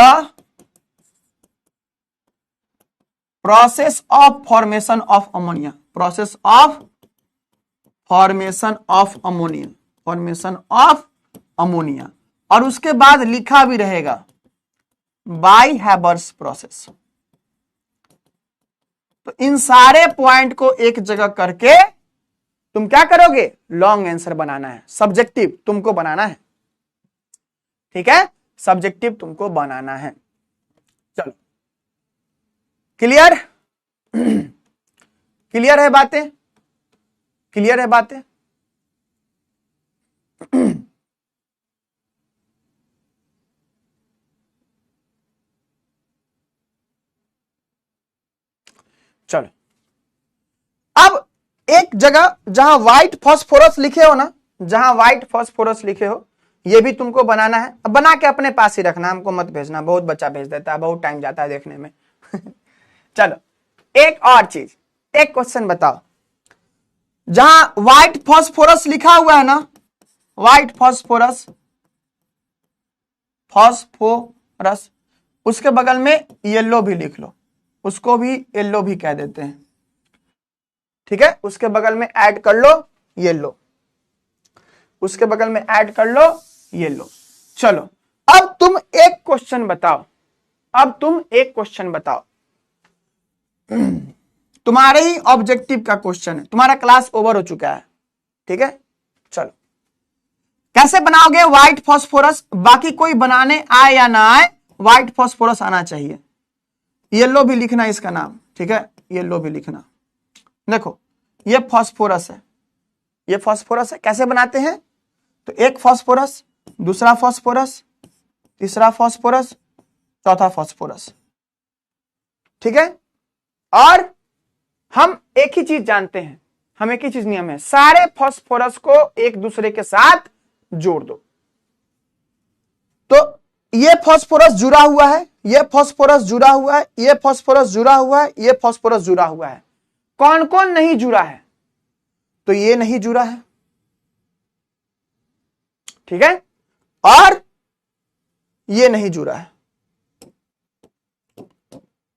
process of formation of ammonia, process of formation of ammonia, और उसके बाद लिखा भी रहेगा बाय हैबर्स प्रोसेस। तो इन सारे पॉइंट को एक जगह करके तुम क्या करोगे, लॉन्ग आंसर बनाना है, सब्जेक्टिव तुमको बनाना है, ठीक है, सब्जेक्टिव तुमको बनाना है। चलो, क्लियर क्लियर है बातें, क्लियर है बातें। चलो, अब एक जगह जहां व्हाइट फास्फोरस लिखे हो ना, जहां व्हाइट फास्फोरस लिखे हो, ये भी तुमको बनाना है। अब बना के अपने पास ही रखना, हमको मत भेजना, बहुत बच्चा भेज देता है, बहुत टाइम जाता है देखने में। चलो, एक और चीज, एक क्वेश्चन बताओ, जहां व्हाइट फास्फोरस लिखा हुआ है ना, व्हाइट फास्फोरस, उसके बगल में येलो भी लिख लो, उसको भी येलो भी कह देते हैं, ठीक है, उसके बगल में ऐड कर लो येलो, उसके बगल में ऐड कर लो येलो। चलो, अब तुम एक क्वेश्चन बताओ, तुम्हारे ही ऑब्जेक्टिव का क्वेश्चन है, तुम्हारा क्लास ओवर हो चुका है, ठीक है। चलो, कैसे बनाओगे व्हाइट फास्फोरस, बाकी कोई बनाने आए या ना आए, व्हाइट फास्फोरस आना चाहिए। येलो भी लिखना इसका नाम, ठीक है, येलो भी लिखना। देखो, ये फास्फोरस है, ये फास्फोरस है, कैसे बनाते हैं, तो एक फास्फोरस, दूसरा फास्फोरस, तीसरा फास्फोरस, चौथा फास्फोरस, ठीक है। और हम एक ही चीज जानते हैं, हम एक ही चीज नियम है, सारे फास्फोरस को एक दूसरे के साथ जोड़ दो। तो ये फास्फोरस जुड़ा हुआ है, ये फास्फोरस जुड़ा हुआ है, ये फास्फोरस जुड़ा हुआ है, ये फास्फोरस जुड़ा हुआ है। कौन कौन नहीं जुड़ा है, तो ये नहीं जुड़ा है, ठीक है, और ये नहीं जुड़ा है,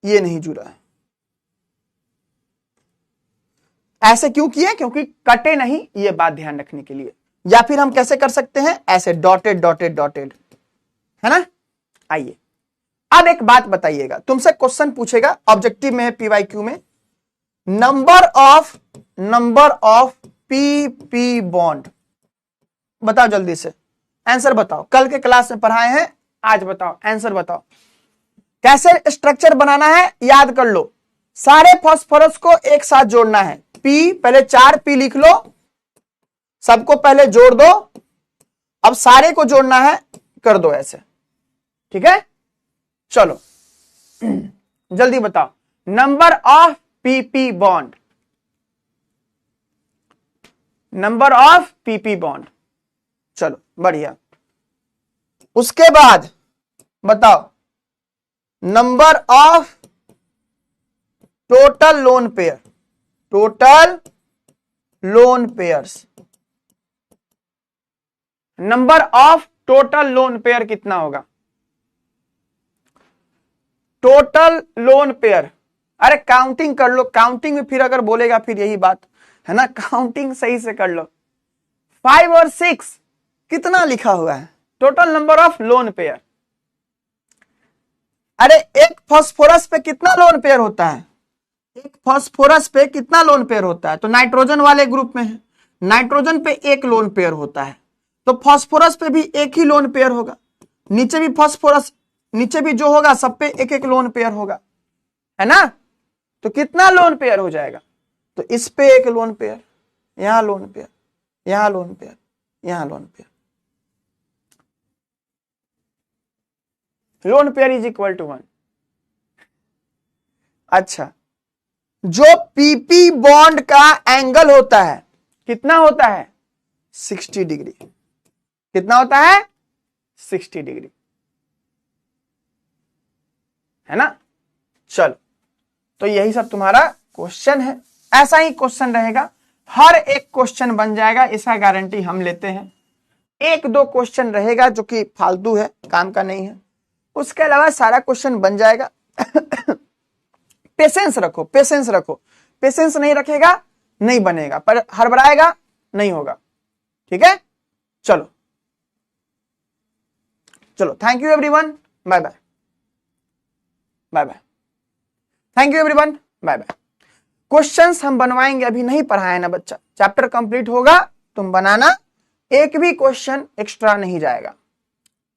ये नहीं जुड़ा है। ऐसे क्यों किए, क्योंकि कटे नहीं, ये बात ध्यान रखने के लिए। या फिर हम कैसे कर सकते हैं, ऐसे डॉटेड डॉटेड डॉटेड, है ना। आइए, अब एक बात बताइएगा, तुमसे क्वेश्चन पूछेगा, ऑब्जेक्टिव में है, PYQ में, number of P P bond. बताओ जल्दी से आंसर बताओ, कल के क्लास में पढ़ाए हैं, आज बताओ आंसर बताओ। कैसे स्ट्रक्चर बनाना है याद कर लो, सारे फास्फोरस को एक साथ जोड़ना है। पी, पहले 4 पी लिख लो, सबको पहले जोड़ दो, अब सारे को जोड़ना है, कर दो ऐसे, ठीक है। चलो जल्दी बताओ, number of PP bond, number of PP bond. चलो बढ़िया। उसके बाद बताओ number of total lone pair, total lone pairs. Number of total lone pair कितना होगा? टोटल लोन पेयर, अरे काउंटिंग कर लो, काउंटिंग में फिर अगर बोलेगा फिर यही बात है ना, काउंटिंग सही से कर लो। 5 और 6 कितना लिखा हुआ है? Total number of lone pair. अरे एक फास्फोरस पे कितना लोन पेयर होता है? एक फास्फोरस पे कितना लोन पेयर होता है? तो नाइट्रोजन वाले ग्रुप में है, नाइट्रोजन पे एक लोन पेयर होता है, तो फास्फोरस पे भी एक ही लोन पेयर होगा। नीचे भी फास्फोरस, नीचे भी जो होगा सब पे एक एक लोन पेयर होगा, है ना। तो कितना लोन पेयर हो जाएगा? तो इस पे एक लोन पेयर, यहां लोन पेयर, यहां लोन पेयर, यहां lone pair. Lone pair is equal to 1। अच्छा, जो पीपी बॉन्ड का एंगल होता है कितना होता है? 60 डिग्री। कितना होता है? 60 डिग्री, है ना। चलो, तो यही सब तुम्हारा क्वेश्चन है। ऐसा ही क्वेश्चन रहेगा, हर एक क्वेश्चन बन जाएगा, इसका गारंटी हम लेते हैं। 1-2 क्वेश्चन रहेगा जो कि फालतू है, काम का नहीं है, उसके अलावा सारा क्वेश्चन बन जाएगा। पेशेंस रखो, पेशेंस रखो, पेशेंस नहीं रखेगा नहीं बनेगा, पर हड़बड़ाएगा नहीं होगा, ठीक है। चलो चलो, thank you everyone, bye bye, bye bye, thank you everyone, bye bye. Questions हम बनवाएंगे, अभी नहीं पढ़ाया ना बच्चा, चैप्टर कंप्लीट होगा तुम बनाना, एक भी क्वेश्चन एक्स्ट्रा नहीं जाएगा,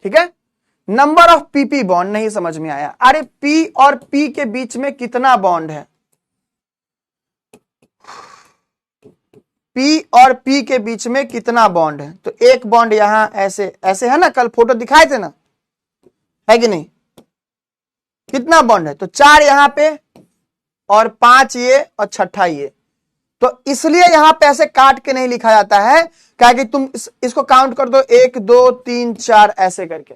ठीक है। नंबर ऑफ पीपी बॉन्ड नहीं समझ में आया? अरे पी और पी के बीच में कितना बॉन्ड है? पी और पी के बीच में कितना बॉन्ड है? तो एक बॉन्ड यहां ऐसे ऐसे है ना, कल फोटो दिखाए थे ना, है कि नहीं? कितना बॉन्ड है? तो 4 यहां पे और 5 ये और 6ठा ये। तो इसलिए यहां पे ऐसे काट के नहीं लिखा जाता है, क्या कि तुम इसको काउंट कर दो, 1 2 3 4 ऐसे करके,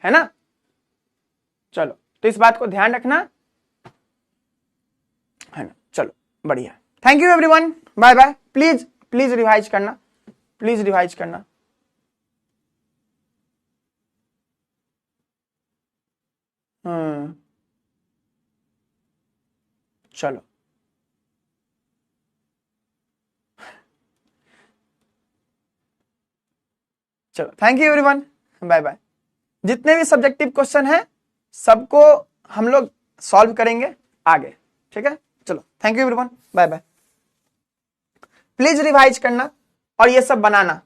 है ना। चलो, तो इस बात को ध्यान रखना, है ना। चलो बढ़िया, thank you everyone, bye bye. Please please revise करना, प्लीज रिवाइज करना। चलो चलो, thank you everyone, bye bye. जितने भी सब्जेक्टिव क्वेश्चन हैं सबको हम लोग सॉल्व करेंगे आगे, ठीक है। चलो, thank you everyone, bye bye. Please revise करना और ये सब बनाना।